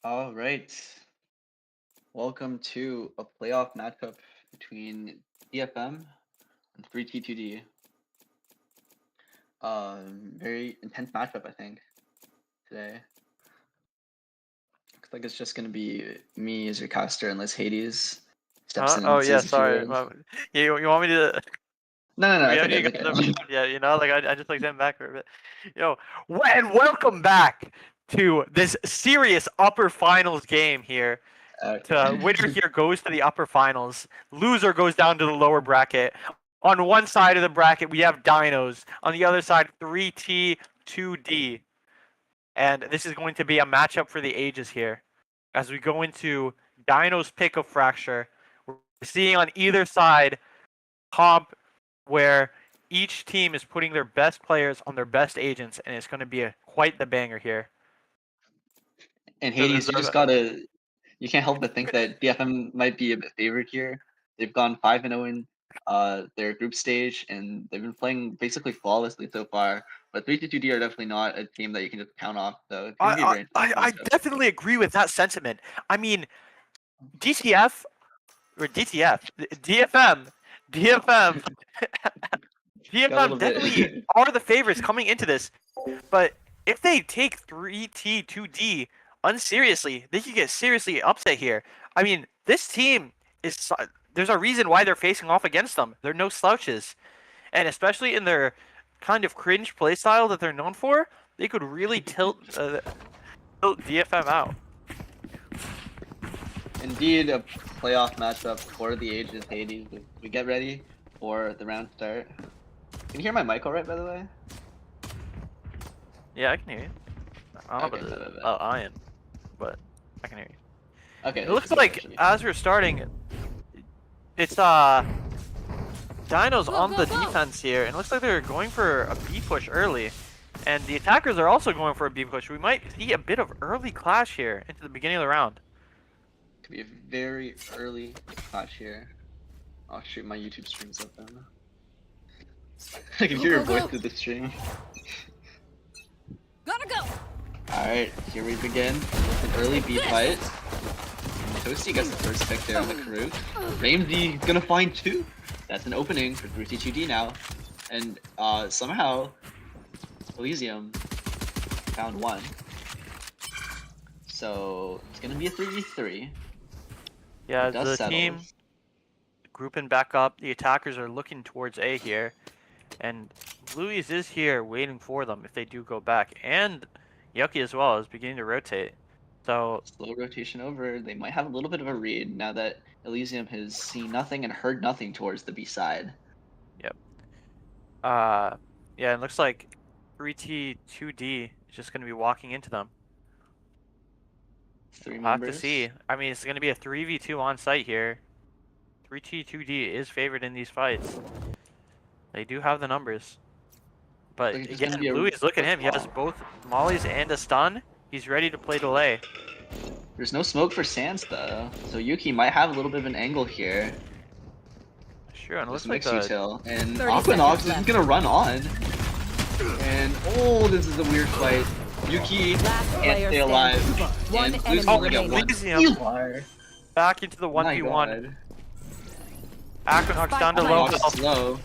All right. Welcome to a playoff matchup between DFM and 3T2D. Very intense matchup, I think, today. Looks like it's just gonna be me as your caster unless Hades steps Huh? in Oh and yeah, saves a few sorry. words. You want me to? No, We it's have okay, to it's get to the okay. round, yeah. Like I just like stand back for a bit. And welcome back to this serious upper finals game here. Okay. Winner here goes to the upper finals. Loser goes down to the lower bracket. On one side of the bracket, we have Dinos. On the other side, 3T, 2D. And this is going to be a matchup for the ages here. As we go into Dino's pick of Fracture, we're seeing on either side comp where each team is putting their best players on their best agents, and it's going to be quite the banger here. And So there's Hades, you can't help but think that DFM might be a bit favored here. They've gone 5-0 in their group stage, and they've been playing basically flawlessly so far. But 3-2D are definitely not a team that you can just count off. So it's gonna be a very intense I matchup. definitely agree with that sentiment. I mean, DTF or DTF, DFM, DFM, Got a DFM little definitely bit. are the favorites coming into this. But if they take 3T, 2D unseriously, they could get seriously upset here. I mean, this team is. There's a reason why they're facing off against them. They're no slouches. And especially in their kind of cringe playstyle that they're known for, they could really tilt DFM out. Indeed, a playoff matchup for the ages, Hades. We get ready for the round start. Can you hear my mic all right, by the way? Yeah, I can hear you. I don't know Okay, about bet. Aayan, but I can hear you. Okay, It that looks should be fair. like Should be fair. as we're starting, it's Dino's on the defense here, and it looks like they're going for a B push early. And the attackers are also going for a B push. We might see a bit of early clash here into the beginning of the round. Could be a very early clash here. Oh shoot, my YouTube stream's open. I can hear your voice through the stream. Gotta go. Alright, here we begin with an early B fight. Toasty gets the first pick there on the Karuk. Ramsey gonna find two. That's an opening for 3T2D now. And somehow Elysium found one. So it's gonna be a 3v3. Yeah, Dust the settles. team grouping back up. The attackers are looking towards A here. And Bluey's is here waiting for them if they do go back. And Yucky as well is beginning to rotate. So Slow rotation over. They might have a little bit of a read now that Elysium has seen nothing and heard nothing towards the B side. yep. Yeah, it looks like 3T 2D is just gonna be walking into them. Three We'll have to members. see. I mean, it's gonna be a 3v2 on site here. 3T 2D is favored in these fights. They do have the numbers. But Like, it's gonna again, be a Bluey's look at him. He has both mollies and a stun. He's ready to play delay. There's no smoke for Sans though, so Yuki might have a little bit of an angle here. Sure, and it Just looks like mix the util. And 30 Aquanox seconds is left. gonna run on. And oh, this is a weird fight. Yuki Last can't player stay alive. standing. One And enemy Blue's gonna get remaining. one. Elysium Healer. back into the My 1v1. god. Aquanox down to Spike low planted. health. Slow.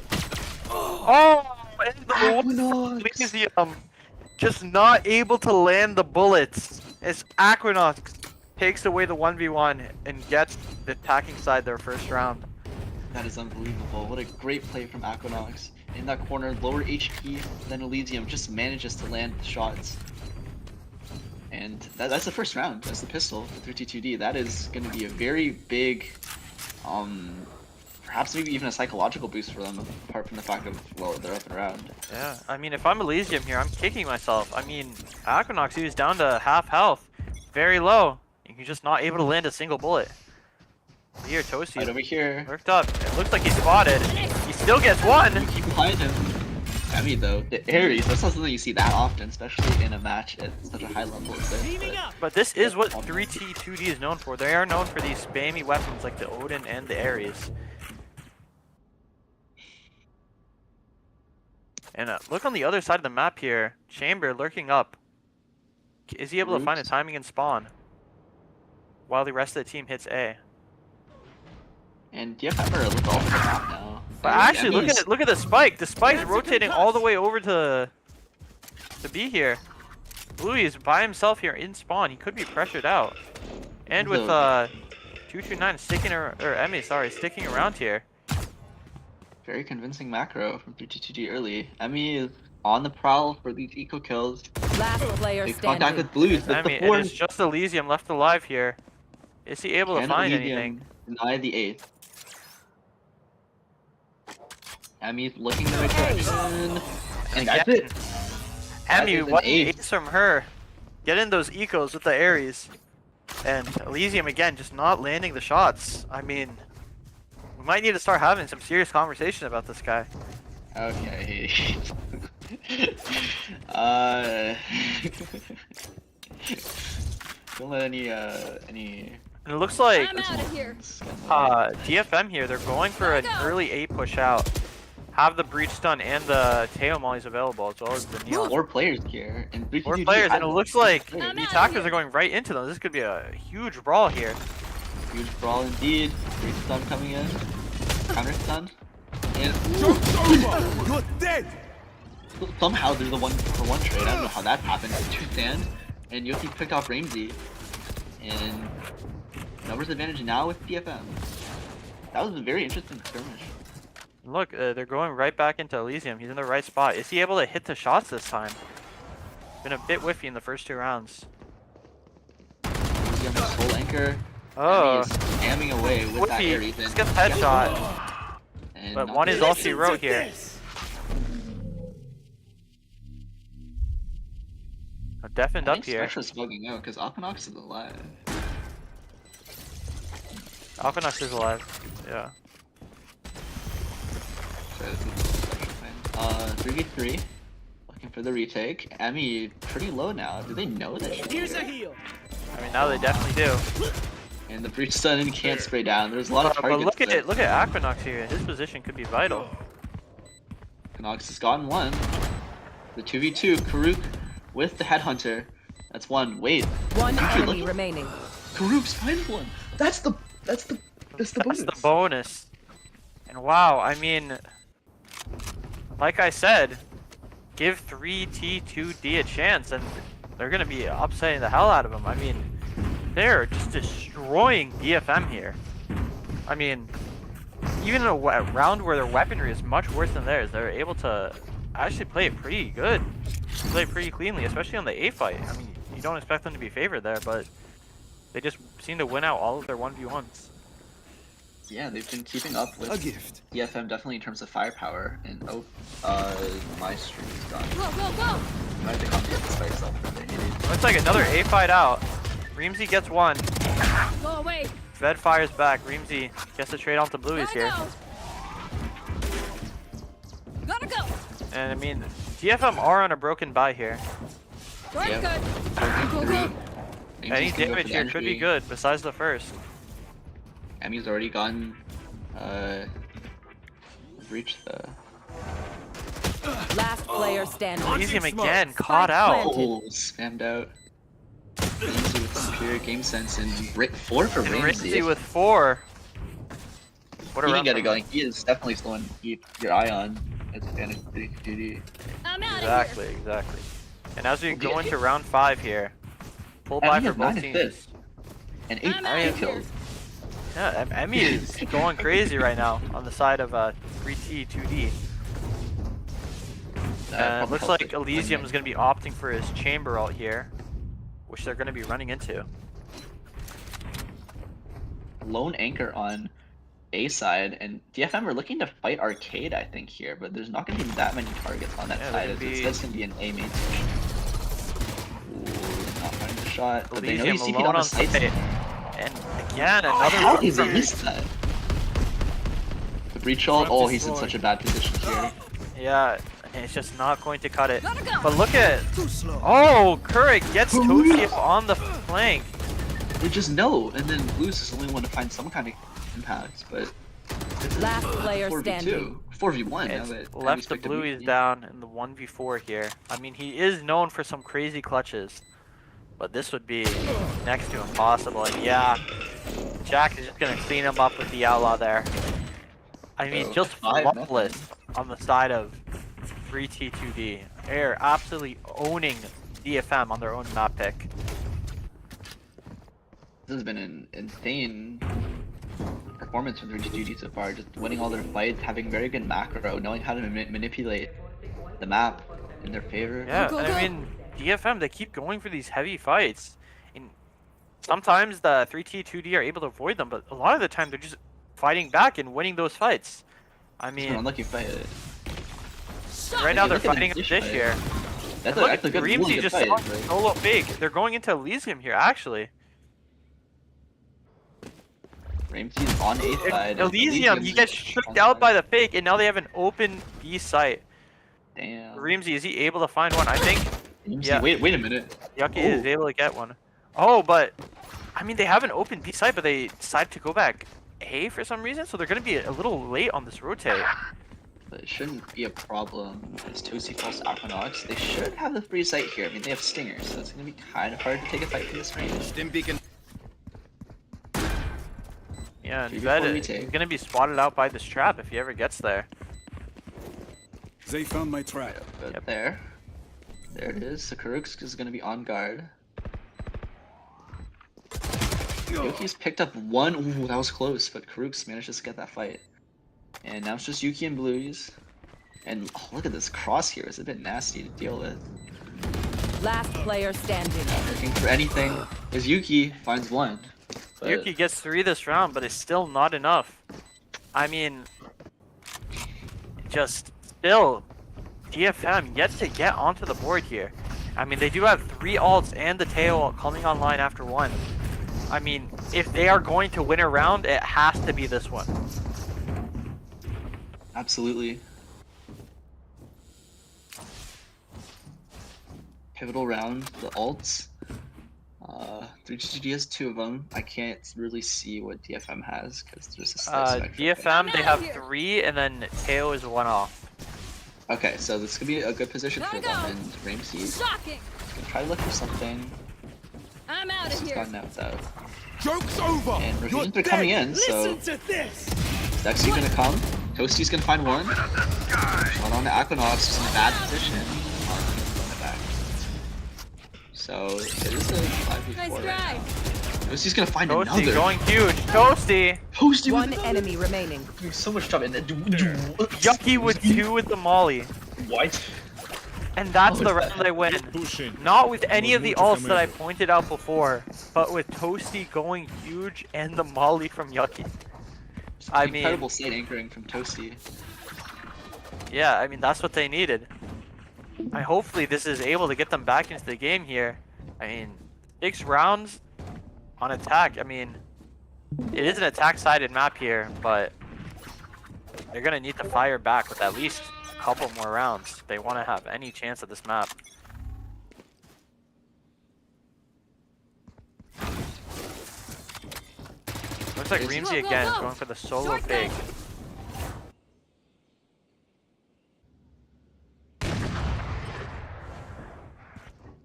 Oh, and the Aquanox. Elysium just not able to land the bullets as Aquanox takes away the 1v1 and gets the attacking side their first round. That is unbelievable. What a great play from Aquanox. In that corner, lower HP than Elysium, just manages to land the shots. And that's the first round. That's the pistol, the 3T2D. That is going to be a very big, perhaps maybe even a psychological boost for them, apart from the fact of, well, they're up and around. Yeah, I mean, if I'm Elysium here, I'm kicking myself. I mean, Aquanox, he was down to half health, very low. He's just not able to land a single bullet. Here, Toasty Right over here. worked up. It looks like he's spotted. He still gets one. Yuki behind him. I mean, though, the Ares, that's not something you see that often, especially in a match at such a high level as this. But this is what 3T 2D is known for. They are known for these spammy weapons like the Odin and the Ares. And look on the other side of the map here. Chamber lurking up. Is he able to find a timing and spawn? while the rest of the team hits A. And DFM are look all over the map now. But And actually, Emmy's- look at the spike. The spike's rotating all the way over to B here. Bluey is by himself here in spawn. He could be pressured out. And with 229 sticking sticking around here. Very convincing macro from 322D early. Emmy is on the prowl for these eco kills. Last player Big contact standing. with Blues. That's Emmy, the and fourth. it's just Elysium left alive here. Is he able to Can find Elysium anything? deny the 8th? Emmy's looking the right direction. And that's Again, it. Emmy, is an what an ace. ace from her. Getting those ecos with the Ares. And Elysium again, just not landing the shots. I mean, we might need to start having some serious conversation about this guy. Okay. Don't let any And it looks like I'm out of here. DFM here, they're going for an early A push out. Have the breach stun and the tail mollies available as well as the neon. 4 players here, and 322D 4 players, and it has looks like players. I'm the outta attackers here. are going right into them. This could be a huge brawl here. Huge brawl indeed. Breach stun coming in. Counter stun. And You're dead! somehow there's a 1-for-1 trade. I don't know how that happened. 2 stand, and Yoki picked off Ramsey. And numbers advantage now with DFM. That was a very interesting skirmish. Look, they're going right back into Elysium. He's in the right spot. Is he able to hit the shots this time? Been a bit whiffy in the first 2 rounds. Ramsey on the soul anchor. Oh, Emmy is spamming away with that whiffy. Ares. Let's get the headshot. And But not one is good. all she wrote here. Deafened I up think here. Spectra's bugging out because Aquanox is alive. Alphinox is alive. Yeah. So this is Spectra playing. 3v3. Looking for the retake. Emmy pretty low now. Do they know that she's Here's a here? heal. I mean, now they definitely do. And the breach stun can't spray down. There's a lot of But targets. look at there. it. Look at Aquinox here. His position could be vital. Knox has gotten one. The 2v2, Karuk with the headhunter. That's one. Wait, One Actually, enemy look- remaining. Karuk's finds one. That's the That's bonus. the bonus. And wow, I mean, like I said, give 3T2D a chance, and they're gonna be upsetting the hell out of him. I mean, they're just destroying DFM here. I mean, even in a round where their weaponry is much worse than theirs, they're able to actually play it pretty good, play it pretty cleanly, especially on the A fight. I mean, you don't expect them to be favored there, but they just seem to win out all of their 1v1s. Yeah, they've been keeping up A with gift. DFM definitely in terms of firepower. And my stream is gone. Go, go, go! I might have to come get this by yourself. Looks like another A fight out. Reamsy gets one. Go away! Fed fires back. Reamsy gets the trade onto Bluey's Gotta here. go! Gotta go! And I mean, DFM are on a broken buy here. We're Yep. good. Go, go! Any damage here could be good, besides the first. Emmy's already gotten breached the Last player standing. Elysium Launching again, smoke. caught out. oh, spammed out. Ramsey with superior game sense and 4 for And Ramsey. Ramsey with 4. What a He run can get from it going. He is definitely someone to keep your eye on as a fan of 322D. I'm out Exactly, exactly. And as we go Okay. into round 5 here, pull Emmy by for has both 9 teams. assists and 8 I'm outta here. kills. Yeah, Emmy is going crazy right now on the side of 3T2D. Probably Looks helps like with Elysium winning. is going to be opting for his chamber ult here, which they're going to be running into. Lone anchor on A side, and DFM are looking to fight Arcade, I think, here, but there's not going to be that many targets on that Yeah, side. they're gonna It's be- just going to be an A main push. Ooh, not finding the shot, but they know Elysium he's CP'd alone on the on sights. site. And again, another How one did they from miss that? The breach ult, oh, he's in such a bad position here. Yeah, and it's just not going to cut it. Gotta go! But look at, Too slow. oh, Keurig gets Toki up on the flank. They just know, and then Blues is the only one to find some kind of impact, but this is Last player 4v2. standing. 4v1 now It's that left the Blueies down in the 1v4 here. I mean, he is known for some crazy clutches, but this would be next to impossible. And yeah, Jack is just gonna clean him up with the outlaw there. I mean, So, just 5-0. flawless on the side of 3T2D. They're absolutely owning DFM on their own map pick. This has been an insane performance from 3G2D so far. Just winning all their fights, having very good macro, knowing how to manipulate the map in their favor. Yeah, Go, and go. I mean, DFM, they keep going for these heavy fights. And sometimes the 3T2D are able to avoid them, but a lot of the time they're just fighting back and winning those fights. I It's an mean, unlucky fight. right now they're Look at the fighting a dish dish fight. here. That's Look actually at good. Really Reemsy good just fight. saw Like, solo big. They're going into Elysium here, actually. Ramsey's on A side. and Elysium, he gets on tricked out side. by the fake, and now they have an open B site. Damn. Reemsy, is he able to find one? I think Ramsey, yeah. wait a minute. Yucky is able to get one. Oh, but I mean, they have an open B site, but they decided to go back A for some reason, so they're going to be a little late on this rotate. But it shouldn't be a problem as Toasty falls Aquanox. They should have the free site here. I mean, they have Stingers, so it's going to be kind of hard to take a fight from this range. Stim beacon. Yeah, and Maybe bet before he's retake. going to be spotted out by this trap if he ever gets there. They found my trap. But Yep. there it is. So Karuk is going to be on guard. Yuki's picked up one. Ooh, that was close, but Karuk's managed to get that fight. And now it's just Yuki and Blues. And oh, look at this cross here. It's a bit nasty to deal with. Last player standing. Looking for anything. As Yuki finds one. But Yuki gets 3 this round, but it's still not enough. I mean, just still, DFM yet to get onto the board here. I mean, they do have 3 ults and the tail coming online after 1. I mean, if they are going to win a round, it has to be this one. absolutely. Pivotal round, the ults. 3GG has 2 of them. I can't really see what DFM has because there's a slight spectrum. DFM, they have Get outta 3, and then Teo is 1 off. Okay, so this could be a good position for Gotta them, go. and Ramsey's Shocking. gonna try to look for something. I'm out This of has here. gotten out though. Joke's over. And You're Raheem's been dead. coming in, so Listen to this. Dexy's gonna come. Toasty's gonna find one. Shot on to Aquanox, who's in a bad position. On the back. So it is a 5v4 Nice right try. now. Toasty's gonna find Toasty another. going huge. Toasty! Toasty One with enemy remaining. doing so much job. And Yucky with 2 with the molly. What? And that's Oh, the is that- round they win. Pushing. Not with any of the ults that I pointed out before, but with Toasty going huge and the molly from Yucky. I mean, Incredible side anchoring from Toasty. yeah, I mean, that's what they needed. Hopefully this is able to get them back into the game here. I mean, 6 rounds on attack. I mean, it is an attack-sided map here, but they're going to need to fire back with at least a couple more rounds if they want to have any chance at this map. Looks like Go, Reemsy go, again is go. going for the solo Short fake. gun.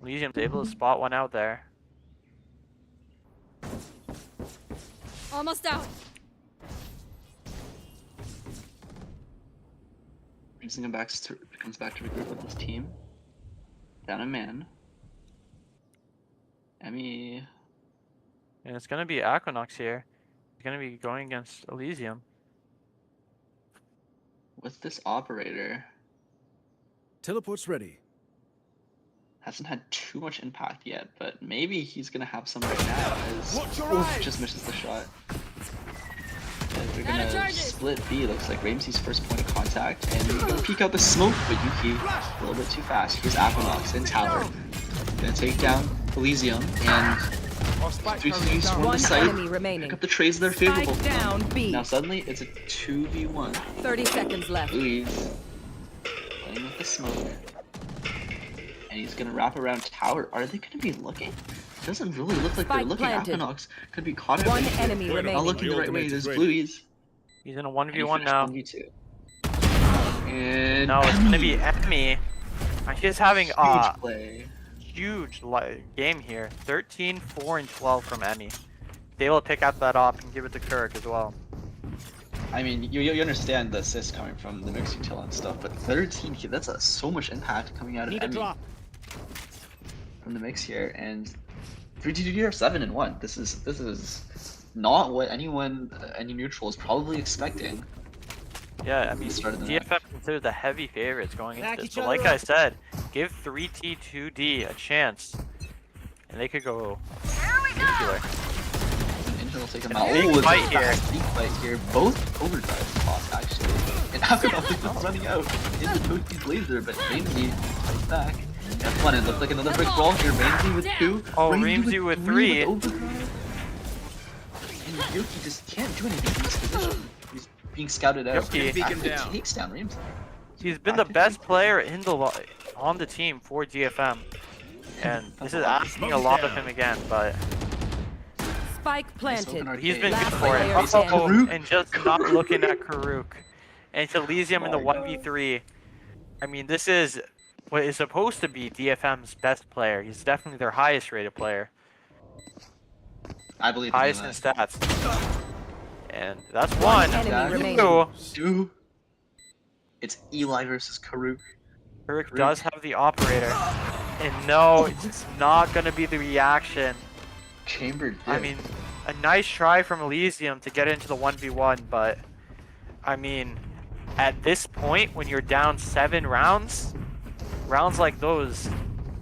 Elysium's able to spot one out there. Almost out. Ramsey comes back to regroup with his team. Down a man. Emmy. And it's going to be Aquanox here. He's going to be going against Elysium. With this operator, Teleport's ready. hasn't had too much impact yet, but maybe he's gonna have some right now as Watch your Oof, eyes. just misses the shot. And they're Out of gonna charges. split B, looks like Ramsey's first point of contact, and he's gonna peek out the smoke, but Yuki a little bit too fast. Here's Aquanox in tower. Gonna take down Elysium, and Our spike 3 carrier swarm down. the One site, enemy pick remaining. up the trades that are favorable. Spike down B. Now suddenly, it's a 2v1. 30 seconds left. Louise playing with the smoke. And he's gonna wrap around tower. Are they gonna be looking? It doesn't really look like they're Spike looking. planted. Aquanox could be caught in One it. enemy Not Not remaining. looking the right way. ultimate There's is ready. Bluey's. He's in a And he 1v1 finished now. 1v2. And No, it's going to Emmy. be Emmy. She's having Huge play. huge game here. 13, 4, and 12 from Emmy. They will pick up that op and give it to Kirk as well. I mean, you understand the assist coming from the mix util and stuff, but 13 here, that's so much impact coming out of Need a Emmy drop. from the mix here, and 3T2D are 7-1. This is not what any neutral is probably expecting. Yeah, I mean, Start of the DFM considers the heavy favorites going into Back this. each But other like up. I said, give 3T2D a chance, and they could go nuclear. Ninja will take him out. Big Oh, it's fight a here. fast big fight here. Both overdrives tossed actually. And Aquanaut is just running out into Toasty's laser, but Ramsey fights back. That's one. It looks like another brick brawl here. Ramsey with 2. Oh, Ramsey with 3. overdrive. And Yoki just can't do anything from this position. He's being scouted out. Yoki. Beacon Actually down. takes down Ramsey. He's been the best player in on the team for DFM, and this is asking a lot of him again. But Spike planted. he's been Last good for it. player standing. Karuk. And just not looking at Karuk. And it's Elysium in the 1v3. I mean, this is what is supposed to be DFM's best player. He's definitely their highest rated player. I believe Highest in stats. And that's one. enemy Yeah. remaining. Two. 2. It's Eli versus Karuk. Karuk does have the operator. And no, it's not going to be the reaction. Chamber did. I mean, a nice try from Elysium to get into the 1v1, but I mean, at this point, when you're down 7 rounds, rounds like those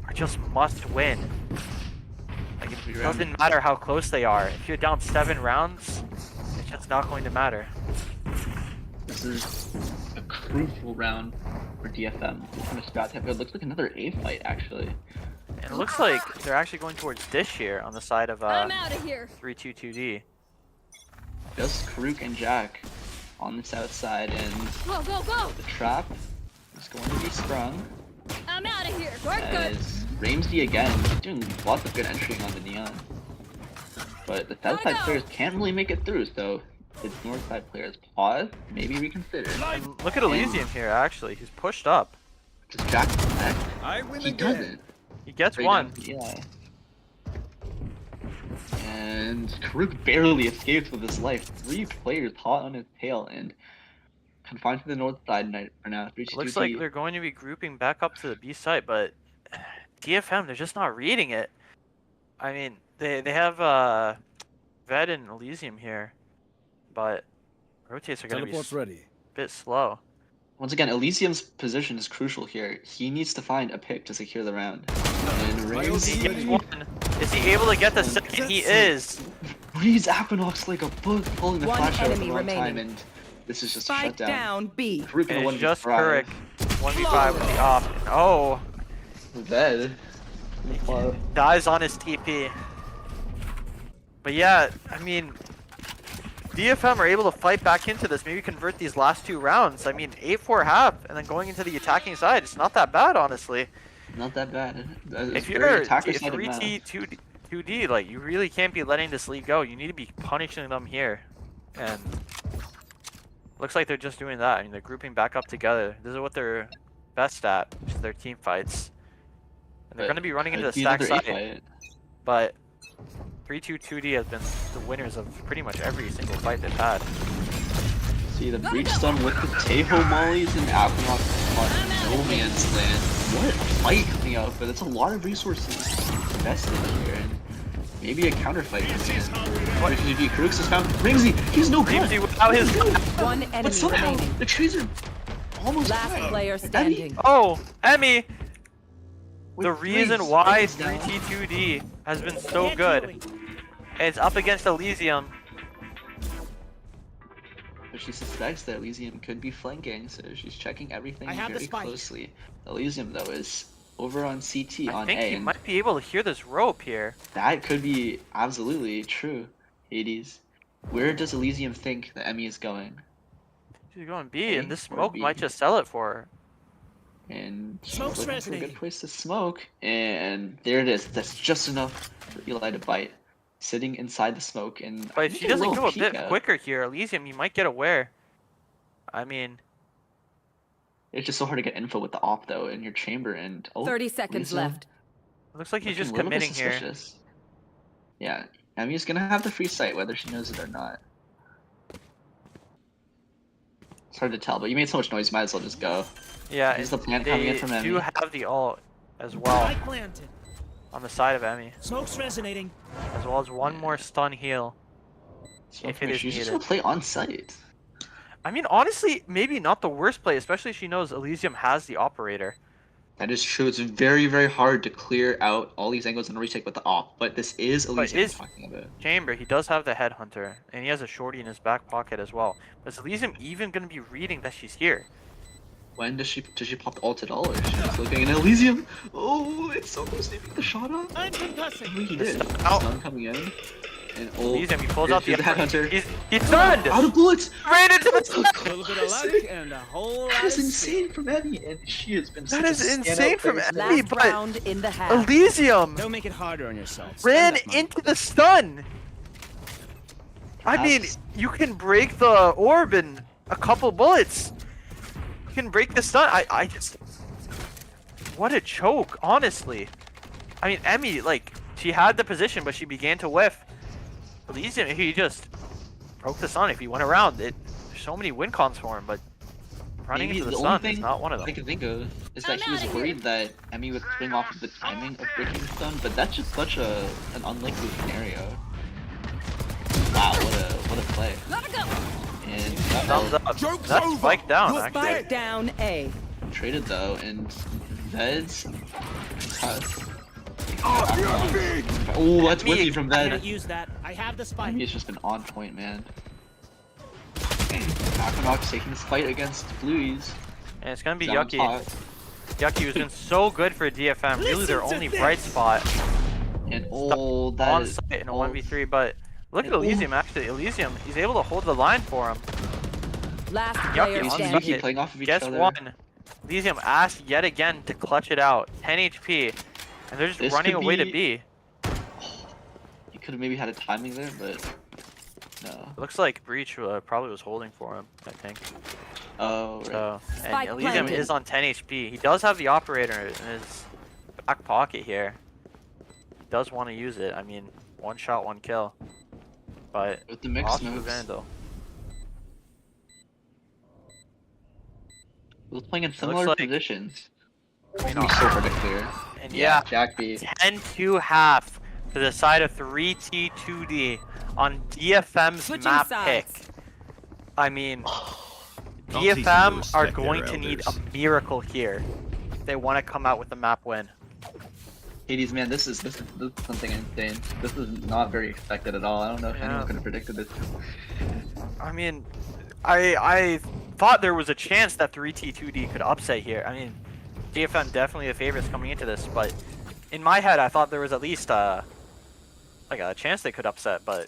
are just must win. Like, it doesn't matter how close they are. If you're down 7 rounds, it's just not going to matter. This is a crucial round for DFM. It looks like another A fight actually. And it looks like they're actually going towards Dish here on the side of I'm out of here. 3-2-2D. Just Karuk and Jack on the south side, and Go, go, go. the trap is going to be sprung I'm out of here. We're good. as Ramsey again doing lots of good entering on the neon. But the south side players can't really make it through, so the north side players pause, maybe reconsider. And look at Elysium here, actually. He's pushed up. Does Jack connect? I win He again. doesn't. He gets Straight one. down to Eli. And Karuk barely escapes with his life. 3 players hot on his tail and confined to the north side for now. Looks like they're going to be grouping back up to the B site, but DFM, they're just not reading it. I mean, they have Ved and Elysium here, but rotates are going to be Teleport's a ready. bit slow. Once again, Elysium's position is crucial here. He needs to find a pick to secure the round. And He gets Ramsey one. Is he able to get the second? He is. reads Aquanox like a book, pulling the One flash out at the enemy wrong time, remaining. and this is just a Spike shutdown. down B. Karuk in And a it's just 1v5. Kurek. 1v5 with the op. And oh, Dead. dies on his TP. But yeah, I mean, DFM are able to fight back into this, maybe convert these last 2 rounds. I mean, 8-4 half, and then going into the attacking side, it's not that bad, honestly. Not that bad. If you're 3T2D, like, you really can't be letting this lead go. You need to be punishing them here. And looks like they're just doing that. I mean, they're grouping back up together. This is what they're best at, which is their team fights. And they're going to be running into the stack side. But 3-2-2D has been the winners of pretty much every single fight they've had. See the breach stun with the Teho mollies and Aquanox on no man's land. What a fight coming out, but it's a lot of resources invested here, and maybe a counter fight coming in. What did you do? Karuk's is found. Ramsey, he's no good. Ramsey without his... One But enemy somehow remaining. the trees are almost Last dying. player Emmy, standing. Oh, Emmy! with The 3 reason why seconds down. 3T2D has been so good. It's up against Elysium. But she suspects that Elysium could be flanking, so she's checking everything I have the very spike. closely. Elysium, though, is over on CT I on think A, he and might be able to hear this rope here. that could be absolutely true. Hades, where does Elysium think that Emmy is going? She's going B, and A this or smoke B? might just sell it for her. And she's Smoke's looking for a good resonating. place to smoke, and there it is. That's just enough for Eli to bite, sitting inside the smoke. And But I if think she doesn't little go a peek bit out. quicker here, Elysium, you might get aware. I mean, It's just so hard to get info with the op though in your chamber, and oh, 30 seconds Lisa left. Looks like he's Looking just a little bit committing here. suspicious. Yeah, Emmy's gonna have the free sight whether she knows it or not. It's hard to tell, but you made so much noise, you might as well just go. Yeah, Is the plant coming in from they Emmy? do have the ult as well Spike planted. on the side of Emmy, Smoke's resonating. as well as one more stun heal. So if it is she's just needed. gonna play on site. I mean, honestly, maybe not the worst play, especially if she knows Elysium has the operator. That is true. It's very, very hard to clear out all these angles in a retake with the op, but this is Elysium is- talking about. Chamber, he does have the headhunter, and he has a shorty in his back pocket as well. But is Elysium even going to be reading that she's here? When does she pop the ult at all, or is she just looking in Elysium? Oh, it's so close to pick the shot up. I'm concussing. I think he did. Out. Stun coming in. And Elysium, he pulls out the headhunter. He's stunned! Out of bullets! Ran into the stun! A little bit of luck and a whole lot That of is skill. insane from Emmy, and she has been such That is a standout insane from player. Emmy. Last but- round in the half. Elysium Don't make it harder on yourself. ran Spend that money. into the stun! I mean, That's- you can break the orb in a couple bullets. You can break the stun. I just... What a choke, honestly. I mean, Emmy, like, she had the position, but she began to whiff. Elysium, he just broke the stun. If he went around, there's so many win cons for him, but running Maybe into the the only stun thing is not one of I them. can think of is that I'm he was outta here. worried that Emmy would swing off of the timing of breaking the stun, but that's just such an unlikely scenario. Wow, what a play. Gotta go. And Thumbs up. Joke's That's over. spiked down, You're actually. Spike down A. traded though, and Ved's Oh, you're big. oh, that's Emmy, whiffy from I'm Ved. gonna use that. I have the spike. Emmy's just been on point, man. Aquanox taking this fight against Blueies. And it's gonna be Down Yucky. top. Yucky, who's been so good for DFM, really their Listen to only this. bright spot And oh, that on is site in a oh, 1v3, but look at And- Elysium, actually. Elysium, he's able to hold the line for him. Last Yucky player on Elysium and site. standing. Yuki playing off of each Guess other. one. Elysium asked yet again to clutch it out. 10 HP. And they're just This running could away to be- B. He could have maybe had a timing there, but no. Looks like Breach probably was holding for him, I think. Oh, right. So, and Spike Elysium planted. is on 10 HP. He does have the operator in his back pocket here. He does want to use it. I mean, one shot, one kill. But With the mixed lost to moves. Vandal. He was playing in similar like- positions. I mean, It's gonna be so hard to clear. And yeah, Jack B. 10-2 half to the side of 3T2D on DFM's Switching map sides. pick. I mean, Don't teach them to DFM are respect going their to need a elders. miracle here if they want to come out with a map win. Hades, man, this is something insane. This is not very expected at all. I don't know if Yeah. anyone could have predicted this. I mean, I thought there was a chance that 3T2D could upset here. I mean, DFM definitely the favorites coming into this, but in my head, I thought there was at least like a chance they could upset. But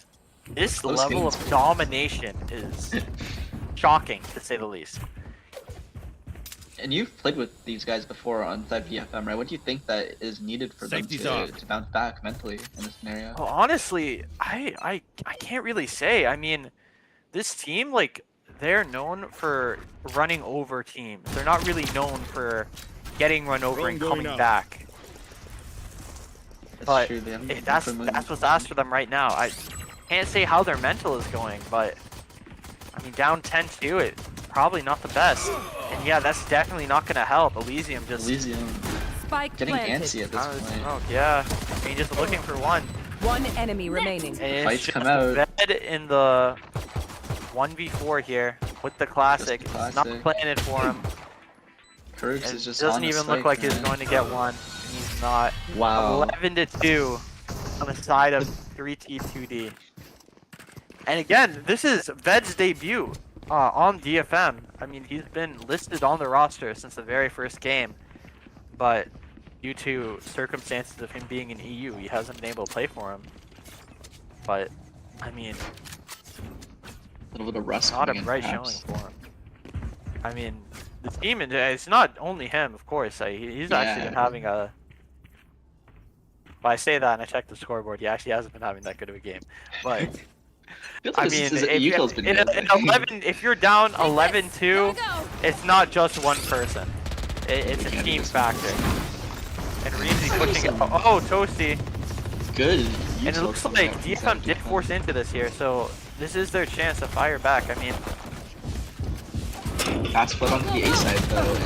this Close level games. of domination is shocking, to say the least. And you've played with these guys before on side DFM, right? What do you think that is needed for Safety's them off. to bounce back mentally in this scenario? Well, honestly, I can't really say. I mean, this team, like, they're known for running over teams. They're not really known for getting run over and Wrong going coming up. back. That's But true. They haven't been that's familiar. what's asked for them right now. I can't say how their mental is going, but I mean, down 10-2, it's probably not the best. And yeah, that's definitely not gonna help. Elysium just Elysium Spike getting planted. antsy at this point. oh yeah, I mean, just looking for one. One enemy remaining. And it's Fights just come out. Ved in the 1v4 here with the classic. Just the It's not classic. planted for him. Kurtz It is just doesn't on the even spike, look like he's man. going to get one. And he's not. Wow. 11-2 on the side of 3T2D. And again, this is Ved's debut on DFM. I mean, he's been listed on the roster since the very first game, but due to circumstances of him being in EU, he hasn't been able to play for him. But, I mean, A little bit of rust. not a coming in, bright perhaps. showing for him. I mean, the team, and it's not only him, of course. He's actually been Yeah. having a. Well, I say that and I checked the scoreboard. He actually hasn't been having that good of a game. But Feels I like mean, this if, UCL's been in, good. in 11, if you're down 11-2, Gotta go. it's not just one person. It's a can't do team this. factor. And Reezy Toasty pushing it. Oh, Toasty. Good. And it looks like DFM did force into this here, so this is their chance to fire back. I mean, fast split onto the A side though.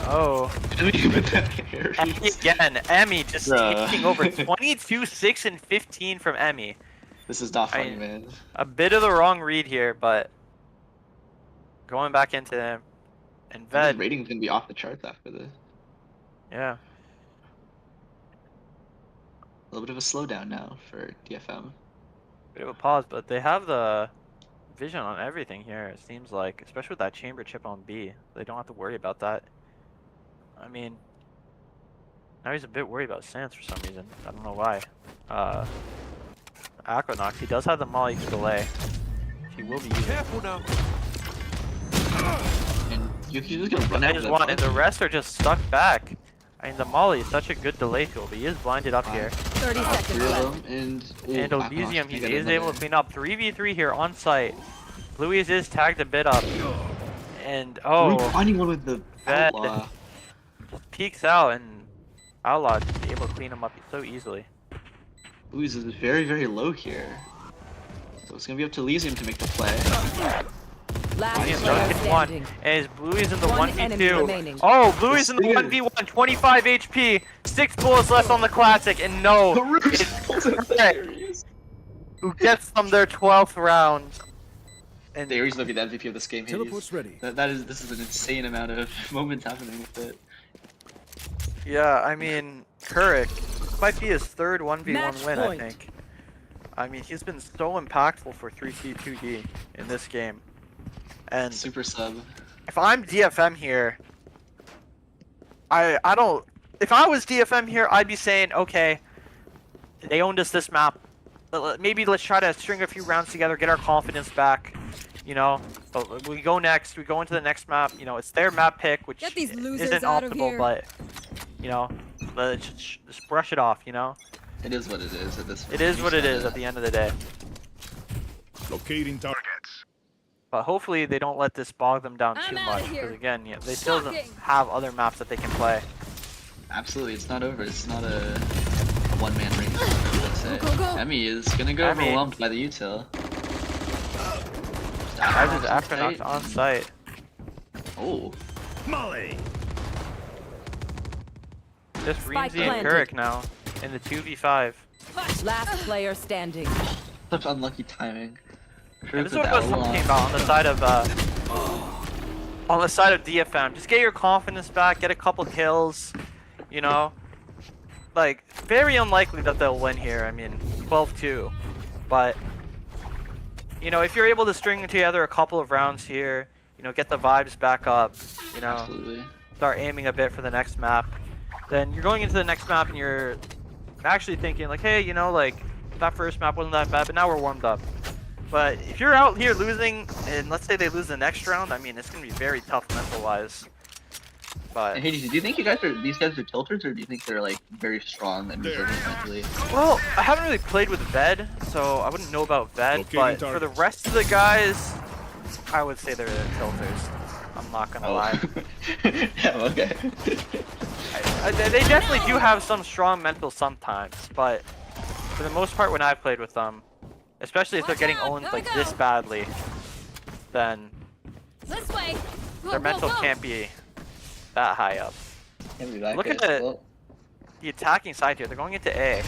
oh. With that hair. Emmy again. Emmy just Bruh. taking over 22, 6, and 15 from Emmy. This is not funny, man. A bit of the wrong read here, but going back into them. And The Ved, rating's gonna be off the charts after this. yeah. A little bit of a slowdown now for DFM. Bit of a pause, but they have the vision on everything here, it seems like. Especially with that chamber chip on B. They don't have to worry about that. I mean, now he's a bit worried about Sans for some reason. I don't know why. Aquanox, he does have the Molly delay. He will be using. Careful now. And Yuki's just gonna run out of One, and the rest are just stuck back. I mean, the Molly is such a good delay tool, but he is blinded up here. 30 seconds left. And And Elysium, he is able to clean up 3v3 here on site. Bluey's is tagged a bit up. And, oh, finding one with the Ved outlaw. peeks out, and Outlaw is able to clean him up so easily. Blues is very, very low here. So it's gonna be up to Elysium to make the play. Last Elysium player does get one, standing. and his Bluey's in the One enemy 1v2. remaining. Oh, Bluey's in the This 1v1, 25 HP, 6 bullets left on the classic, and no, The Roost it's pulls it Correct, who gets them their 12th round. And They always look at the MVP of this game. Hades. Teleport's ready. This is an insane amount of moments happening with it. yeah, I mean, Kurek might be his third 1v1 Match win, point. I think. I mean, he's been so impactful for 3C2D in this game. And Super sub. if I'm DFM here, I don't. If I was DFM here, I'd be saying, okay, they owned us this map. Maybe let's try to string a few rounds together, get our confidence back. You know, but we go next. We go into the next map. You know, it's their map pick, which Get these losers isn't out of optimal, here. but you know, let's just brush it off. You know, It is what it is at this point. it is what it is at the end of the day. Locating targets. But hopefully they don't let this bog them down I'm too outta much, here. because again, yeah, they still don't Shocking. have other maps that they can play. Absolutely, it's not over. It's not a one-man race. Let's say. Go, go, go. Emmy is gonna go Emmy. overwhelmed by the util. Guys, is Aquanox on site. Oh, Molly. Just Spike Reemsy and planted. Kurek now in the 2v5. Last player standing. such unlucky timing. And this is what I was talking about on the side of DFM. Just get your confidence back, get a couple kills, you know. Like, very unlikely that they'll win here. I mean, 12-2. But, you know, if you're able to string together a couple of rounds here, you know, get the vibes back up, you know, Absolutely. start aiming a bit for the next map, then you're going into the next map and you're actually thinking, like, hey, you know, like, that first map wasn't that bad, but now we're warmed up. But if you're out here losing, and let's say they lose the next round, I mean, it's going to be very tough mental-wise. But, Hey, do you think these guys are tilters, or do you think they're like very strong and resilient mentally? well, I haven't really played with Ved, so I wouldn't know about Ved, Locating but for the targets. rest of the guys, I would say they're the tilters. I'm not going to lie. Yeah, okay. They definitely do have some strong mental sometimes, but for the most part, when I've played with them, especially if they're Watch getting out, owned gotta like go. this badly, then This way. Go, their go, mental go. can't be that high up. Can't be that Look good. at it. Well, The attacking side here, they're going into A.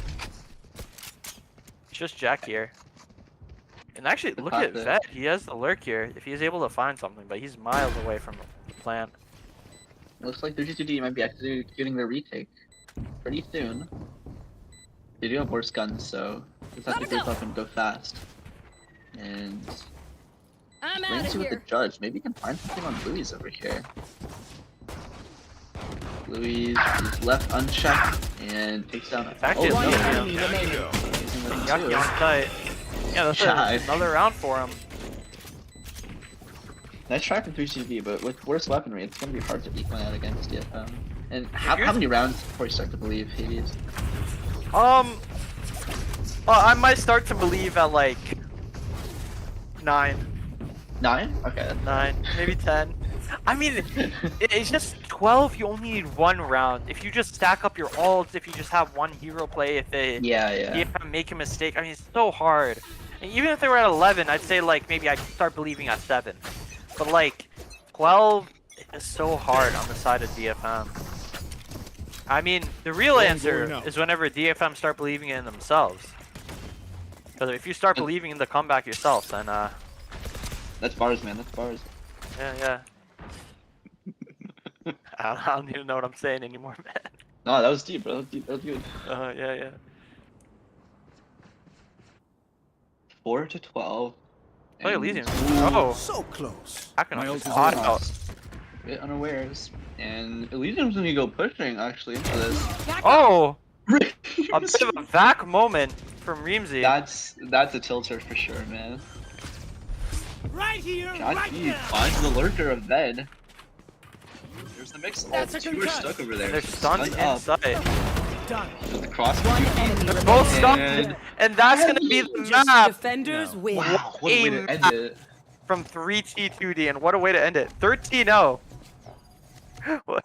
It's just Jack here. And actually, The look at classic. Vet. He has the lurk here if he's able to find something, but he's miles away from the plant. looks like 32D might be executing their retake pretty soon. They do have worse guns, so just have to Gotta group go. up and go fast. And I'm out Ramsey of with the here. judge. Maybe he can find something on Louis over here. Louis is left unchecked and takes down. It's actually oh, One no. enemy Time to remaining. go. Using the Yucky two. on site. Yeah, that's Yeah. another round for him. Nice try from 3CV, but with worse weaponry, it's going to be hard to equal out against DFM. And how Here's- many rounds before you start to believe Hades? I might start to believe at like 9, 9? Okay. 9, maybe 10. I mean, it's just 12. You only need one round. If you just stack up your ults, if you just have one hero play, if they Yeah. make a mistake, I mean, it's so hard. And even if they were at 11, I'd say like maybe I'd start believing at 7. But like 12 is so hard on the side of DFM. I mean, the real Going answer up. is whenever DFM start believing in themselves. Because if you start believing in the comeback yourself, then That's bars, man. That's bars. yeah. I don't even know what I'm saying anymore, man. No, that was deep, bro. That was deep. That was good. Yeah. 4 to 12. Oh, And- Elysium. Ooh, Oh, So close. I can My almost ult is spot ready. out. a bit unawares. And Elysium's gonna go pushing actually into this. Oh, a bit of a vac moment from Reamsy. That's a tilter for sure, man. Right here, God, right he now. finds the lurker of Bed. There's the mix. That's a Two are concuss. stuck over there. They're stunned up. inside. Done. There's the cross. One enemy They're remaining. both stunned, And- and that's gonna be the Just map defenders No. win. Wow, what a way to end it. from 3T 2D, and what a way to end it. 13-0. What?